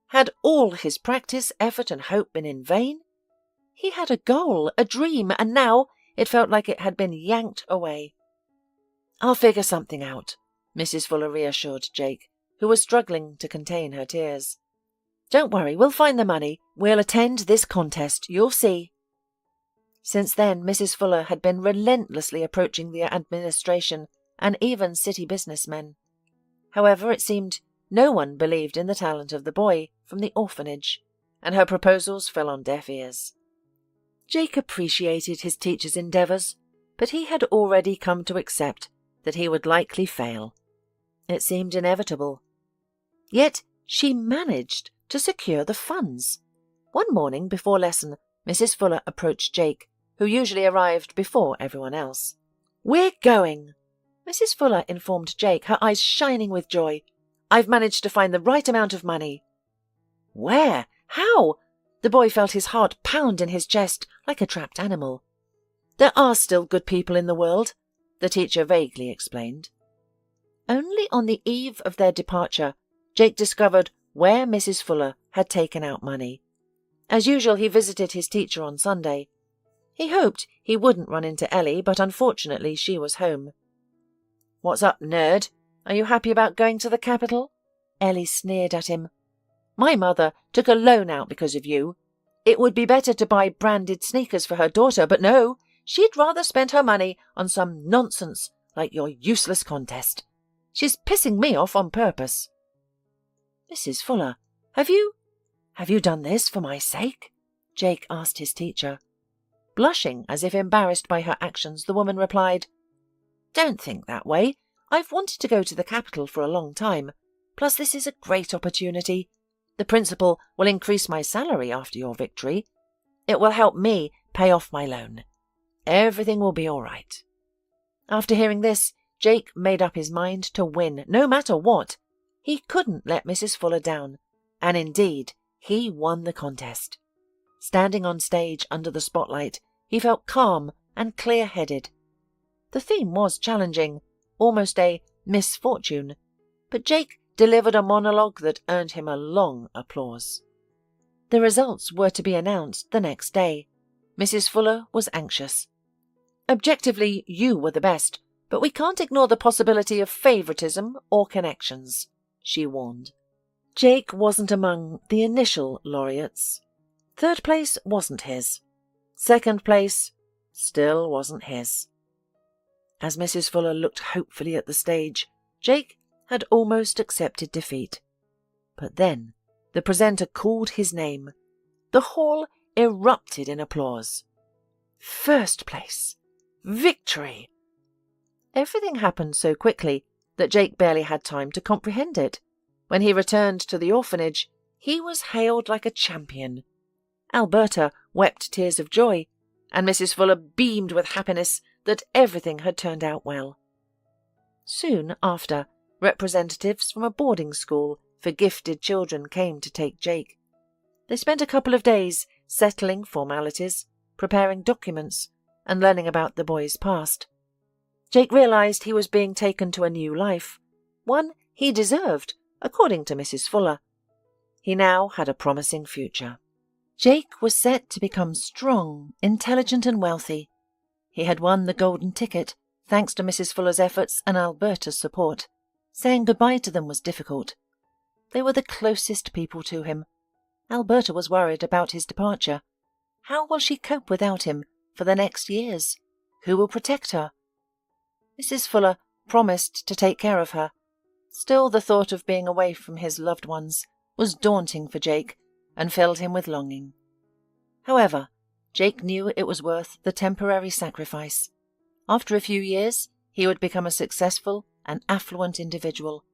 Had all his practice, effort, and hope been in vain? He had a goal, a dream, and now it felt like it had been yanked away. "I'll figure something out," Mrs. Fuller reassured Jake, who was struggling to contain her tears. "Don't worry, we'll find the money. We'll attend this contest, you'll see." Since then, Mrs. Fuller had been relentlessly approaching the administration and even city businessmen. However, it seemed no one believed in the talent of the boy from the orphanage, and her proposals fell on deaf ears. Jake appreciated his teacher's endeavours, but he had already come to accept that he would likely fail. It seemed inevitable. Yet she managed to secure the funds. One morning before lesson, Mrs. Fuller approached Jake, who usually arrived before everyone else. "We're going," Mrs. Fuller informed Jake, her eyes shining with joy. "I've managed to find the right amount of money." "Where? How?" The boy felt his heart pound in his chest like a trapped animal. "There are still good people in the world," the teacher vaguely explained. Only on the eve of their departure, Jake discovered where Mrs. Fuller had taken out money. As usual, he visited his teacher on Sunday. He hoped he wouldn't run into Ellie, but unfortunately she was home. "What's up, nerd? Are you happy about going to the capital?" Ellie sneered at him. "My mother took a loan out because of you. It would be better to buy branded sneakers for her daughter, but no, she'd rather spend her money on some nonsense like your useless contest. She's pissing me off on purpose." "Mrs. Fuller, have you done this for my sake?" Jake asked his teacher. Blushing as if embarrassed by her actions, the woman replied, "Don't think that way. I've wanted to go to the capital for a long time. Plus, this is a great opportunity. The principal will increase my salary after your victory. It will help me pay off my loan. Everything will be all right." After hearing this, Jake made up his mind to win, no matter what. He couldn't let Mrs. Fuller down, and indeed, he won the contest. Standing on stage under the spotlight, he felt calm and clear-headed. The theme was challenging, almost a misfortune, but Jake delivered a monologue that earned him a long applause. The results were to be announced the next day. Mrs. Fuller was anxious. "Objectively, you were the best, but we can't ignore the possibility of favoritism or connections," she warned. Jake wasn't among the initial laureates. Third place wasn't his. Second place still wasn't his. As Mrs. Fuller looked hopefully at the stage, Jake had almost accepted defeat. But then the presenter called his name. The hall erupted in applause. First place! Victory! Everything happened so quickly that Jake barely had time to comprehend it. When he returned to the orphanage, he was hailed like a champion. Alberta wept tears of joy, and Mrs. Fuller beamed with happiness that everything had turned out well. Soon after, representatives from a boarding school for gifted children came to take Jake. They spent a couple of days settling formalities, preparing documents, and learning about the boy's past. Jake realized he was being taken to a new life, one he deserved, according to Mrs. Fuller. He now had a promising future. Jake was set to become strong, intelligent and wealthy. He had won the golden ticket, thanks to Mrs. Fuller's efforts and Alberta's support. Saying goodbye to them was difficult. They were the closest people to him. Alberta was worried about his departure. How will she cope without him for the next years? Who will protect her? Mrs. Fuller promised to take care of her. Still, the thought of being away from his loved ones was daunting for Jake and filled him with longing. However, Jake knew it was worth the temporary sacrifice. After a few years, he would become a successful and affluent individual.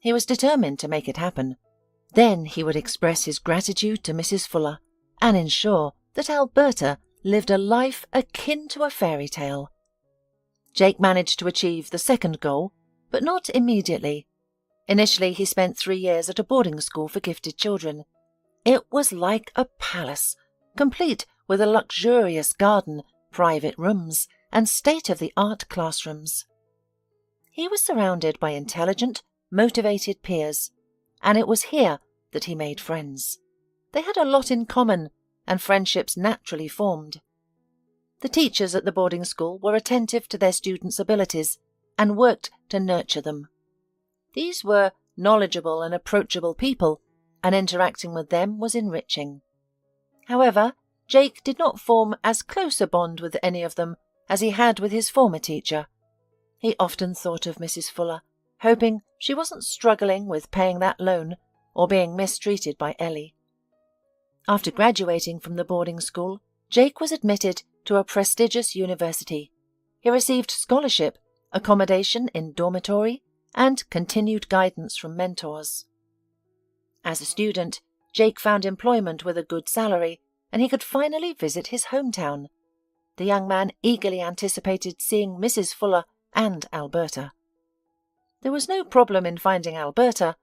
He was determined to make it happen. Then he would express his gratitude to Mrs. Fuller and ensure that Alberta lived a life akin to a fairy tale. Jake managed to achieve the second goal, but not immediately. Initially, he spent 3 years at a boarding school for gifted children. It was like a palace, complete with a luxurious garden, private rooms, and state-of-the-art classrooms. He was surrounded by intelligent, motivated peers, and it was here that he made friends. They had a lot in common, and friendships naturally formed. The teachers at the boarding school were attentive to their students' abilities and worked to nurture them. These were knowledgeable and approachable people, and interacting with them was enriching. However, Jake did not form as close a bond with any of them as he had with his former teacher. He often thought of Mrs. Fuller, hoping she wasn't struggling with paying that loan or being mistreated by Ellie. After graduating from the boarding school, Jake was admitted to a prestigious university. He received scholarship, accommodation in dormitory, and continued guidance from mentors. As a student, Jake found employment with a good salary, and he could finally visit his hometown. The young man eagerly anticipated seeing Mrs. Fuller and Alberta. There was no problem in finding Alberta.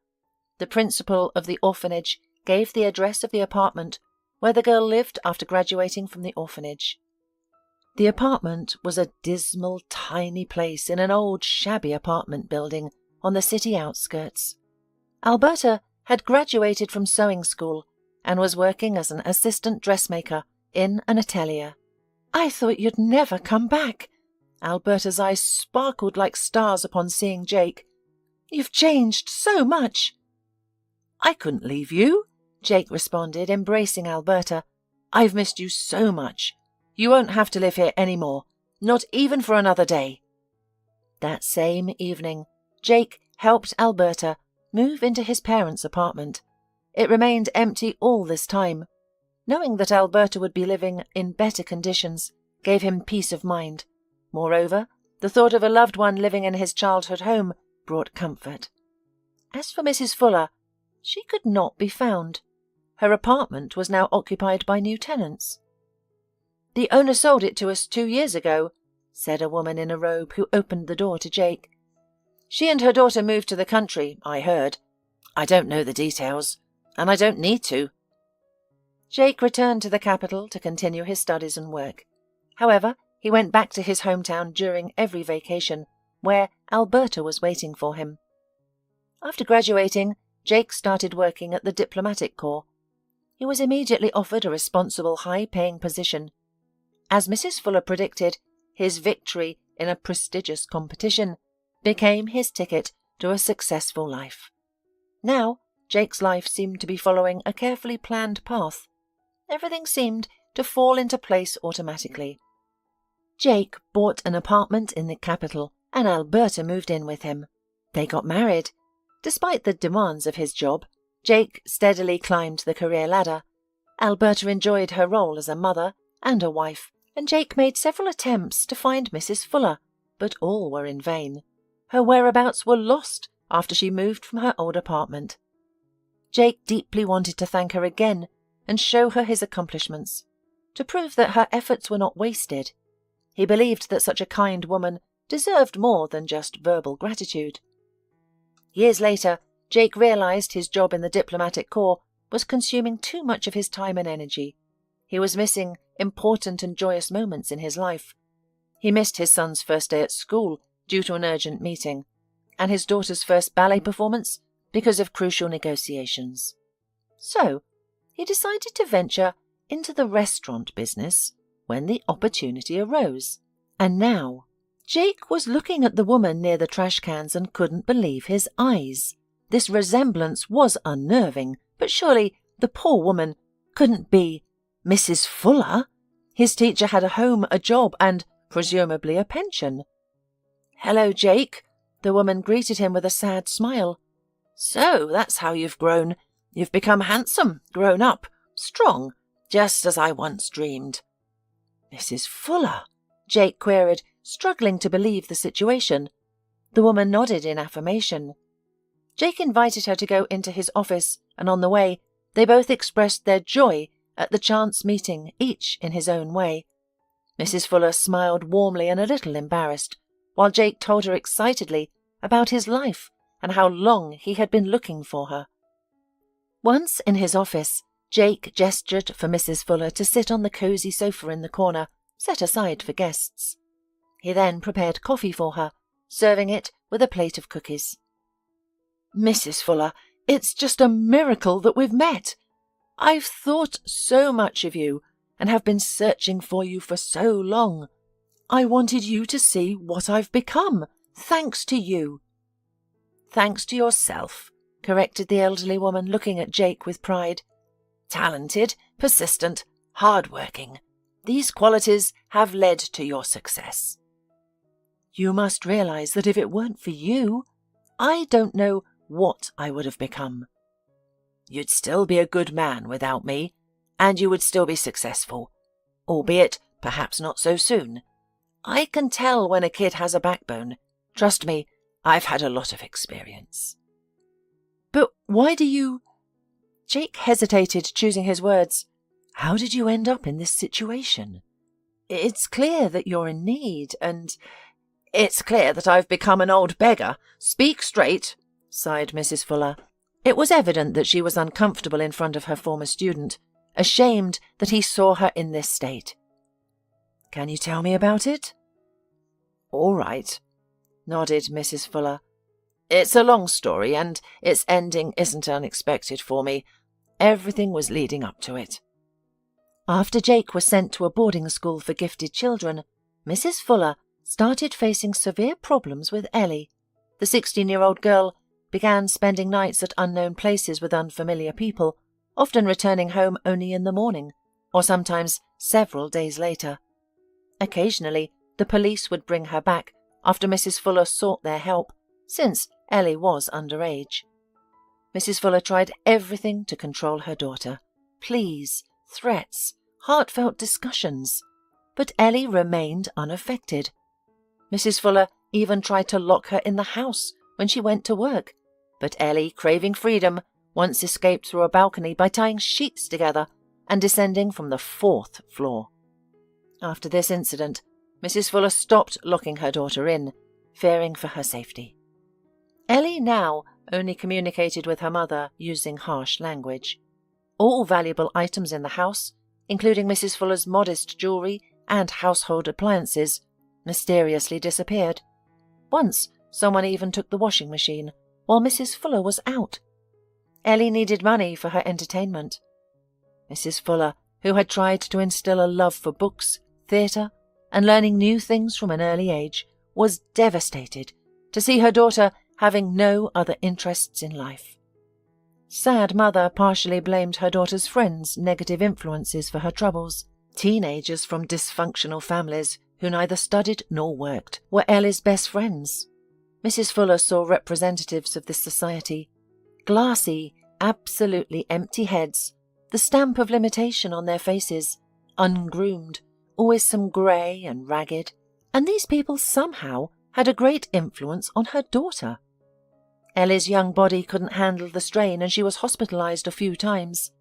The principal of the orphanage gave the address of the apartment where the girl lived after graduating from the orphanage. The apartment was a dismal, tiny place in an old, shabby apartment building on the city outskirts. Alberta had graduated from sewing school and was working as an assistant dressmaker in an atelier. "I thought you'd never come back." Alberta's eyes sparkled like stars upon seeing Jake. "You've changed so much." "I couldn't leave you," Jake responded, embracing Alberta. "I've missed you so much. You won't have to live here anymore, not even for another day." That same evening, Jake helped Alberta move into his parents' apartment. It remained empty all this time. Knowing that Alberta would be living in better conditions gave him peace of mind. Moreover, the thought of a loved one living in his childhood home brought comfort. As for Mrs. Fuller, she could not be found. Her apartment was now occupied by new tenants. "The owner sold it to us 2 years ago," said a woman in a robe who opened the door to Jake. "She and her daughter moved to the country, I heard. I don't know the details, and I don't need to." Jake returned to the capital to continue his studies and work. However, he went back to his hometown during every vacation, where Alberta was waiting for him. After graduating, Jake started working at the diplomatic corps. He was immediately offered a responsible, high-paying position. As Mrs. Fuller predicted, his victory in a prestigious competition became his ticket to a successful life. Now, Jake's life seemed to be following a carefully planned path. Everything seemed to fall into place automatically. Jake bought an apartment in the capital, and Alberta moved in with him. They got married. Despite the demands of his job, Jake steadily climbed the career ladder. Alberta enjoyed her role as a mother and a wife, and Jake made several attempts to find Mrs. Fuller, but all were in vain. Her whereabouts were lost after she moved from her old apartment. Jake deeply wanted to thank her again and show her his accomplishments, to prove that her efforts were not wasted. He believed that such a kind woman deserved more than just verbal gratitude. Years later, Jake realized his job in the diplomatic corps was consuming too much of his time and energy. He was missing important and joyous moments in his life. He missed his son's first day at school due to an urgent meeting, and his daughter's first ballet performance because of crucial negotiations. So, he decided to venture into the restaurant business when the opportunity arose. And now, Jake was looking at the woman near the trash cans and couldn't believe his eyes. This resemblance was unnerving, but surely the poor woman couldn't be Mrs. Fuller. His teacher had a home, a job, and presumably a pension. "Hello, Jake," the woman greeted him with a sad smile. "So, that's how you've grown. You've become handsome, grown up, strong, just as I once dreamed." "Mrs. Fuller?" Jake queried, struggling to believe the situation. The woman nodded in affirmation. Jake invited her to go into his office, and on the way, they both expressed their joy at the chance meeting, each in his own way. Mrs. Fuller smiled warmly and a little embarrassed, while Jake told her excitedly about his life and how long he had been looking for her. Once in his office, Jake gestured for Mrs. Fuller to sit on the cosy sofa in the corner, set aside for guests. He then prepared coffee for her, serving it with a plate of cookies. "Mrs. Fuller, it's just a miracle that we've met. I've thought so much of you and have been searching for you for so long. I wanted you to see what I've become, thanks to you." "Thanks to yourself," corrected the elderly woman, looking at Jake with pride. "Talented, persistent, hard-working. These qualities have led to your success." "You must realize that if it weren't for you, I don't know what I would have become." "You'd still be a good man without me, and you would still be successful, albeit perhaps not so soon. I can tell when a kid has a backbone. Trust me, I've had a lot of experience." "But why do you—" Jake hesitated, choosing his words. "How did you end up in this situation? It's clear that you're in need, and—" "It's clear that I've become an old beggar. Speak straight," sighed Mrs. Fuller. It was evident that she was uncomfortable in front of her former student, ashamed that he saw her in this state. "Can you tell me about it?" "All right," nodded Mrs. Fuller. "It's a long story, and its ending isn't unexpected for me. Everything was leading up to it." After Jake was sent to a boarding school for gifted children, Mrs. Fuller started facing severe problems with Ellie. The 16-year-old girl began spending nights at unknown places with unfamiliar people, often returning home only in the morning, or sometimes several days later. Occasionally, the police would bring her back after Mrs. Fuller sought their help, since Ellie was underage. Mrs. Fuller tried everything to control her daughter. Pleas, threats, heartfelt discussions. But Ellie remained unaffected. Mrs. Fuller even tried to lock her in the house when she went to work, but Ellie, craving freedom, once escaped through a balcony by tying sheets together and descending from the 4th floor. After this incident, Mrs. Fuller stopped locking her daughter in, fearing for her safety. Ellie now only communicated with her mother using harsh language. All valuable items in the house, including Mrs. Fuller's modest jewellery and household appliances, mysteriously disappeared. Once, someone even took the washing machine, while Mrs. Fuller was out. Ellie needed money for her entertainment. Mrs. Fuller, who had tried to instill a love for books, theatre, and learning new things from an early age, was devastated to see her daughter having no other interests in life. Sad mother partially blamed her daughter's friends' negative influences for her troubles. Teenagers from dysfunctional families who neither studied nor worked were Ellie's best friends. Mrs. Fuller saw representatives of this society, glassy, absolutely empty heads, the stamp of limitation on their faces, ungroomed, always some grey and ragged, and these people somehow had a great influence on her daughter. Ellie's young body couldn't handle the strain and she was hospitalized a few times.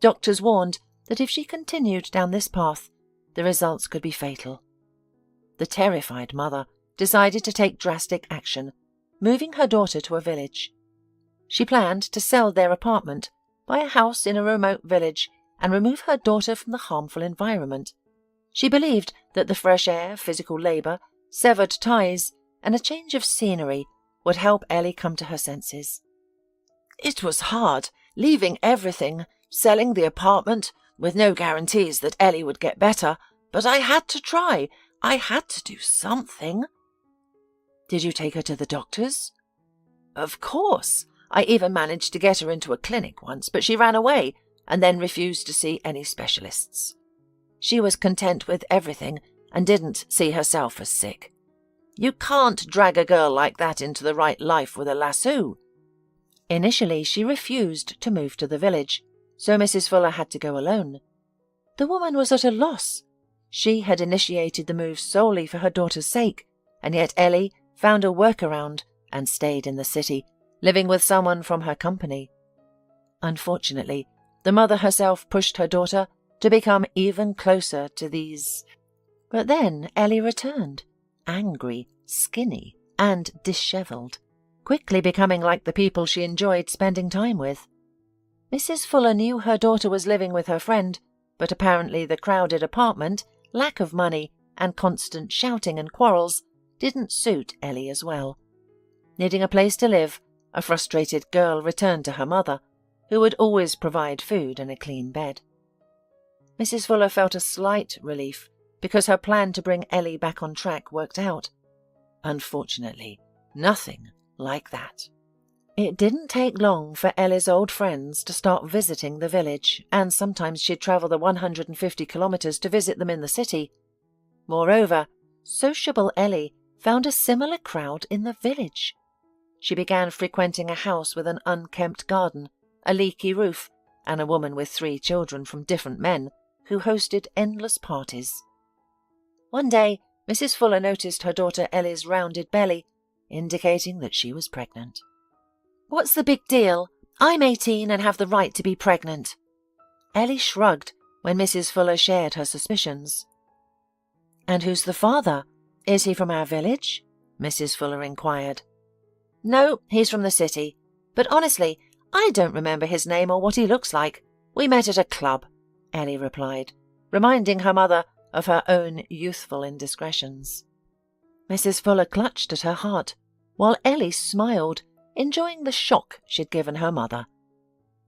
Doctors warned that if she continued down this path, the results could be fatal. The terrified mother decided to take drastic action, moving her daughter to a village. She planned to sell their apartment, buy a house in a remote village, and remove her daughter from the harmful environment. She believed that the fresh air, physical labour, severed ties, and a change of scenery would help Ellie come to her senses. It was hard, leaving everything, selling the apartment, with no guarantees that Ellie would get better, but I had to try. I had to do something. Did you take her to the doctors? Of course. I even managed to get her into a clinic once, but she ran away and then refused to see any specialists. She was content with everything and didn't see herself as sick. You can't drag a girl like that into the right life with a lasso. Initially, she refused to move to the village, so Mrs. Fuller had to go alone. The woman was at a loss. She had initiated the move solely for her daughter's sake, and yet Ellie found a workaround and stayed in the city, living with someone from her company. Unfortunately, the mother herself pushed her daughter to become even closer to these. But then Ellie returned, angry, skinny, and dishevelled, quickly becoming like the people she enjoyed spending time with. Mrs. Fuller knew her daughter was living with her friend, but apparently the crowded apartment, lack of money, and constant shouting and quarrels didn't suit Ellie as well. Needing a place to live, a frustrated girl returned to her mother, who would always provide food and a clean bed. Mrs. Fuller felt a slight relief because her plan to bring Ellie back on track worked out. Unfortunately, nothing like that. It didn't take long for Ellie's old friends to start visiting the village, and sometimes she'd travel the 150 kilometres to visit them in the city. Moreover, sociable Ellie found a similar crowd in the village. She began frequenting a house with an unkempt garden, a leaky roof, and a woman with 3 children from different men who hosted endless parties. One day, Mrs. Fuller noticed her daughter Ellie's rounded belly, indicating that she was pregnant. "What's the big deal? I'm 18 and have the right to be pregnant." Ellie shrugged when Mrs. Fuller shared her suspicions. "And who's the father? Is he from our village?" Mrs. Fuller inquired. "No, he's from the city. But honestly, I don't remember his name or what he looks like. We met at a club," Ellie replied, reminding her mother of her own youthful indiscretions. Mrs. Fuller clutched at her heart, while Ellie smiled, enjoying the shock she'd given her mother.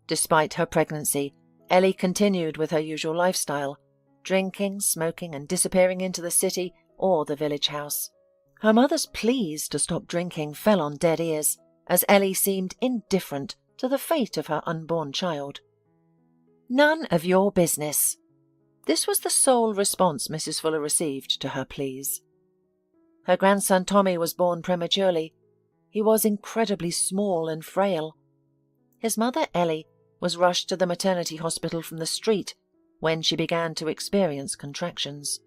Despite her pregnancy, Ellie continued with her usual lifestyle, drinking, smoking, and disappearing into the city or the village house. Her mother's pleas to stop drinking fell on dead ears, as Ellie seemed indifferent to the fate of her unborn child. "None of your business." This was the sole response Mrs. Fuller received to her pleas. Her grandson Tommy was born prematurely. He was incredibly small and frail. His mother, Ellie, was rushed to the maternity hospital from the street when she began to experience contractions.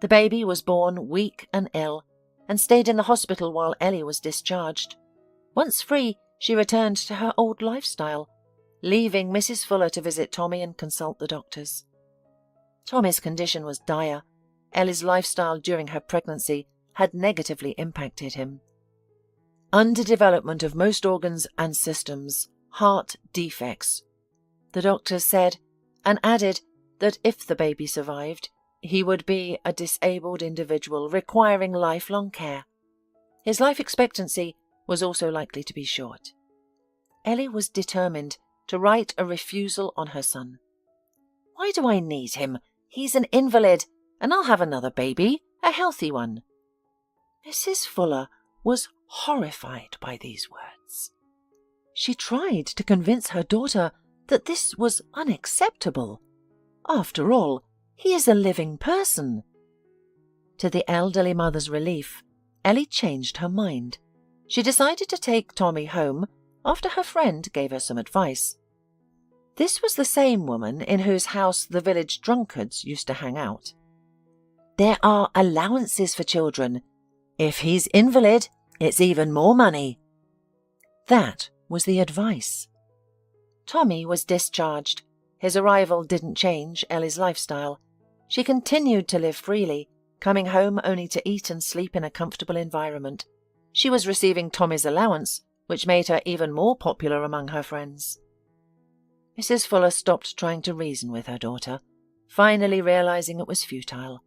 The baby was born weak and ill and stayed in the hospital while Ellie was discharged. Once free, she returned to her old lifestyle, leaving Mrs. Fuller to visit Tommy and consult the doctors. Tommy's condition was dire. Ellie's lifestyle during her pregnancy had negatively impacted him. Underdevelopment of most organs and systems, heart defects, the doctors said, and added that if the baby survived, he would be a disabled individual requiring lifelong care. His life expectancy was also likely to be short. Ellie was determined to write a refusal on her son. "Why do I need him? He's an invalid, and I'll have another baby, a healthy one." Mrs. Fuller was horrified by these words. She tried to convince her daughter that this was unacceptable. After all, he is a living person. To the elderly mother's relief, Ellie changed her mind. She decided to take Tommy home after her friend gave her some advice. This was the same woman in whose house the village drunkards used to hang out. "There are allowances for children. If he's invalid, it's even more money." That was the advice. Tommy was discharged. His arrival didn't change Ellie's lifestyle. She continued to live freely, coming home only to eat and sleep in a comfortable environment. She was receiving Tommy's allowance, which made her even more popular among her friends. Mrs. Fuller stopped trying to reason with her daughter, finally realizing it was futile.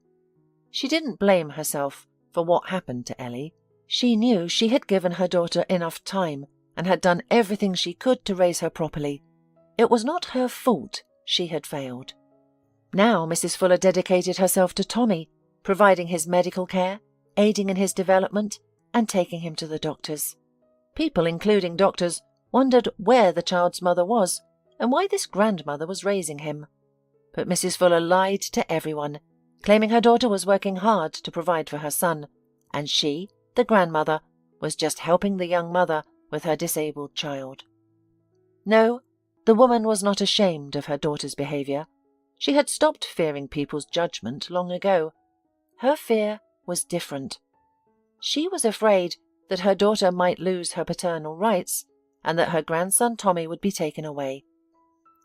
She didn't blame herself for what happened to Ellie. She knew she had given her daughter enough time and had done everything she could to raise her properly. It was not her fault she had failed. Now Mrs. Fuller dedicated herself to Tommy, providing his medical care, aiding in his development, and taking him to the doctors. People, including doctors, wondered where the child's mother was and why this grandmother was raising him. But Mrs. Fuller lied to everyone, claiming her daughter was working hard to provide for her son, and she, the grandmother, was just helping the young mother with her disabled child. No, the woman was not ashamed of her daughter's behavior. She had stopped fearing people's judgment long ago. Her fear was different. She was afraid that her daughter might lose her paternal rights and that her grandson Tommy would be taken away.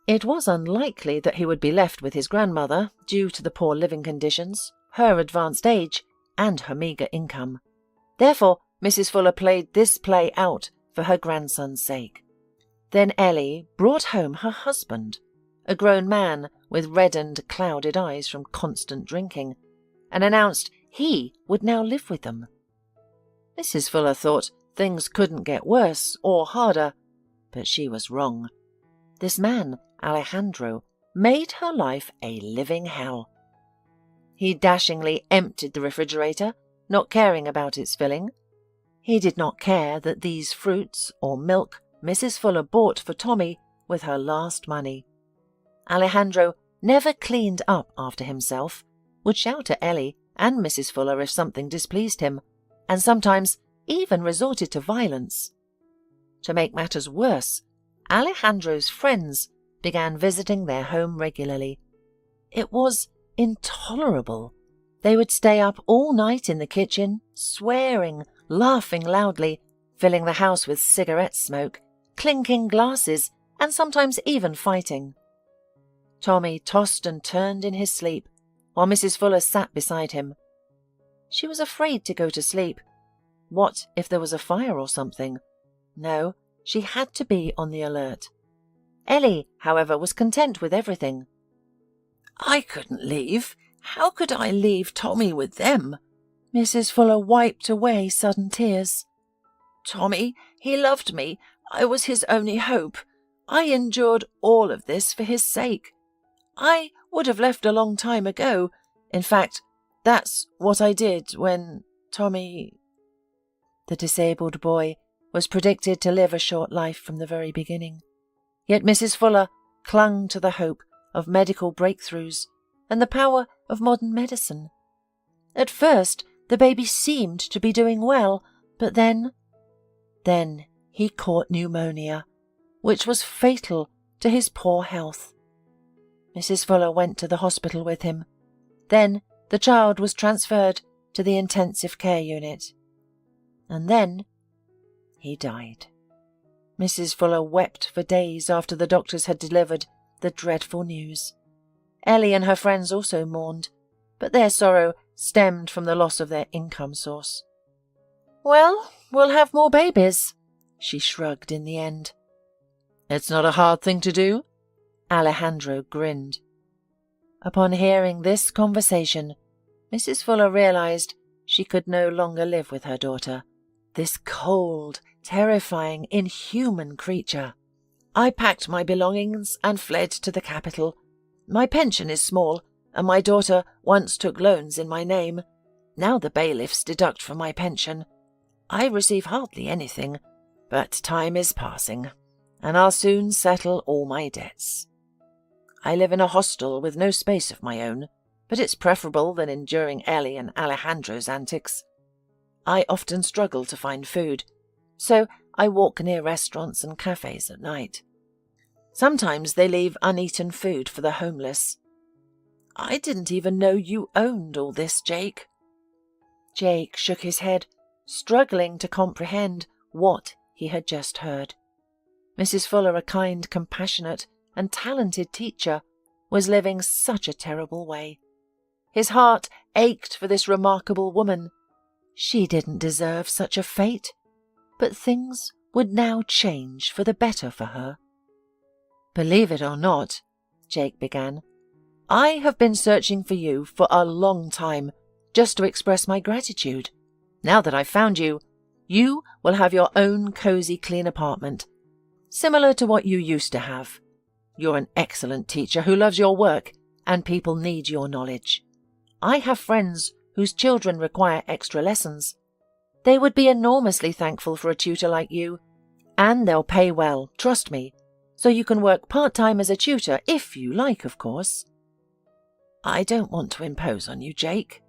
It was unlikely that he would be left with his grandmother due to the poor living conditions, her advanced age, and her meagre income. Therefore, Mrs. Fuller played this play out for her grandson's sake. Then Ellie brought home her husband, a grown man with reddened, clouded eyes from constant drinking, and announced he would now live with them. Mrs. Fuller thought things couldn't get worse or harder, but she was wrong. This man, Alejandro, made her life a living hell. He dashingly emptied the refrigerator, not caring about its filling. He did not care that these fruits or milk Mrs. Fuller bought for Tommy with her last money. Alejandro never cleaned up after himself, would shout at Ellie and Mrs. Fuller if something displeased him, and sometimes even resorted to violence. To make matters worse, Alejandro's friends began visiting their home regularly. It was intolerable. They would stay up all night in the kitchen, swearing, laughing loudly, filling the house with cigarette smoke, clinking glasses, and sometimes even fighting. Tommy tossed and turned in his sleep, while Mrs. Fuller sat beside him. She was afraid to go to sleep. What if there was a fire or something? No, she had to be on the alert. Ellie, however, was content with everything. "I couldn't leave. How could I leave Tommy with them?" Mrs. Fuller wiped away sudden tears. "Tommy, he loved me. I was his only hope. I endured all of this for his sake. I would have left a long time ago. In fact, that's what I did when Tommy—" The disabled boy was predicted to live a short life from the very beginning. Yet Mrs. Fuller clung to the hope of medical breakthroughs and the power of modern medicine. At first, the baby seemed to be doing well, but then he caught pneumonia, which was fatal to his poor health. Mrs. Fuller went to the hospital with him. Then the child was transferred to the intensive care unit. And then he died. Mrs. Fuller wept for days after the doctors had delivered the dreadful news. Ellie and her friends also mourned, but their sorrow stemmed from the loss of their income source. "Well, we'll have more babies," she shrugged in the end. "It's not a hard thing to do?" Alejandro grinned. Upon hearing this conversation, Mrs. Fuller realized she could no longer live with her daughter, this cold, terrifying, inhuman creature. "I packed my belongings and fled to the capital. My pension is small, and my daughter once took loans in my name. Now the bailiffs deduct from my pension. I receive hardly anything, but time is passing, and I'll soon settle all my debts. I live in a hostel with no space of my own, but it's preferable than enduring Ellie and Alejandro's antics. I often struggle to find food, so I walk near restaurants and cafes at night. Sometimes they leave uneaten food for the homeless. I didn't even know you owned all this, Jake. Jake shook his head, struggling to comprehend what he had just heard. Mrs. Fuller, a kind, compassionate, and talented teacher, was living such a terrible way. His heart ached for this remarkable woman. She didn't deserve such a fate, but things would now change for the better for her. Believe it or not, Jake began, I have been searching for you for a long time, just to express my gratitude. Now that I've found you, you will have your own cozy, clean apartment, similar to what you used to have. You're an excellent teacher who loves your work, and people need your knowledge. I have friends whose children require extra lessons. They would be enormously thankful for a tutor like you, and they'll pay well, trust me, so you can work part-time as a tutor if you like, of course. I don't want to impose on you, Jake.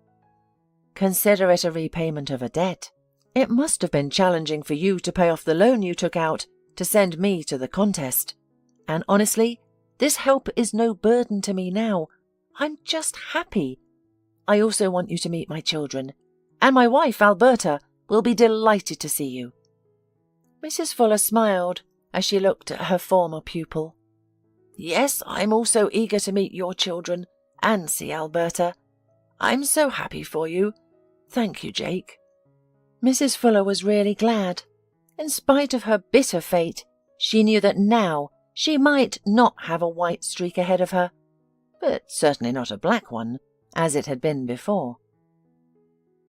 Consider it a repayment of a debt. It must have been challenging for you to pay off the loan you took out to send me to the contest. And honestly, this help is no burden to me now. I'm just happy. I also want you to meet my children, and my wife, Alberta, will be delighted to see you. Mrs. Fuller smiled as she looked at her former pupil. Yes, I'm also eager to meet your children and see Alberta. I'm so happy for you. Thank you, Jake. Mrs. Fuller was really glad. In spite of her bitter fate, she knew that now she might not have a white streak ahead of her, but certainly not a black one, as it had been before.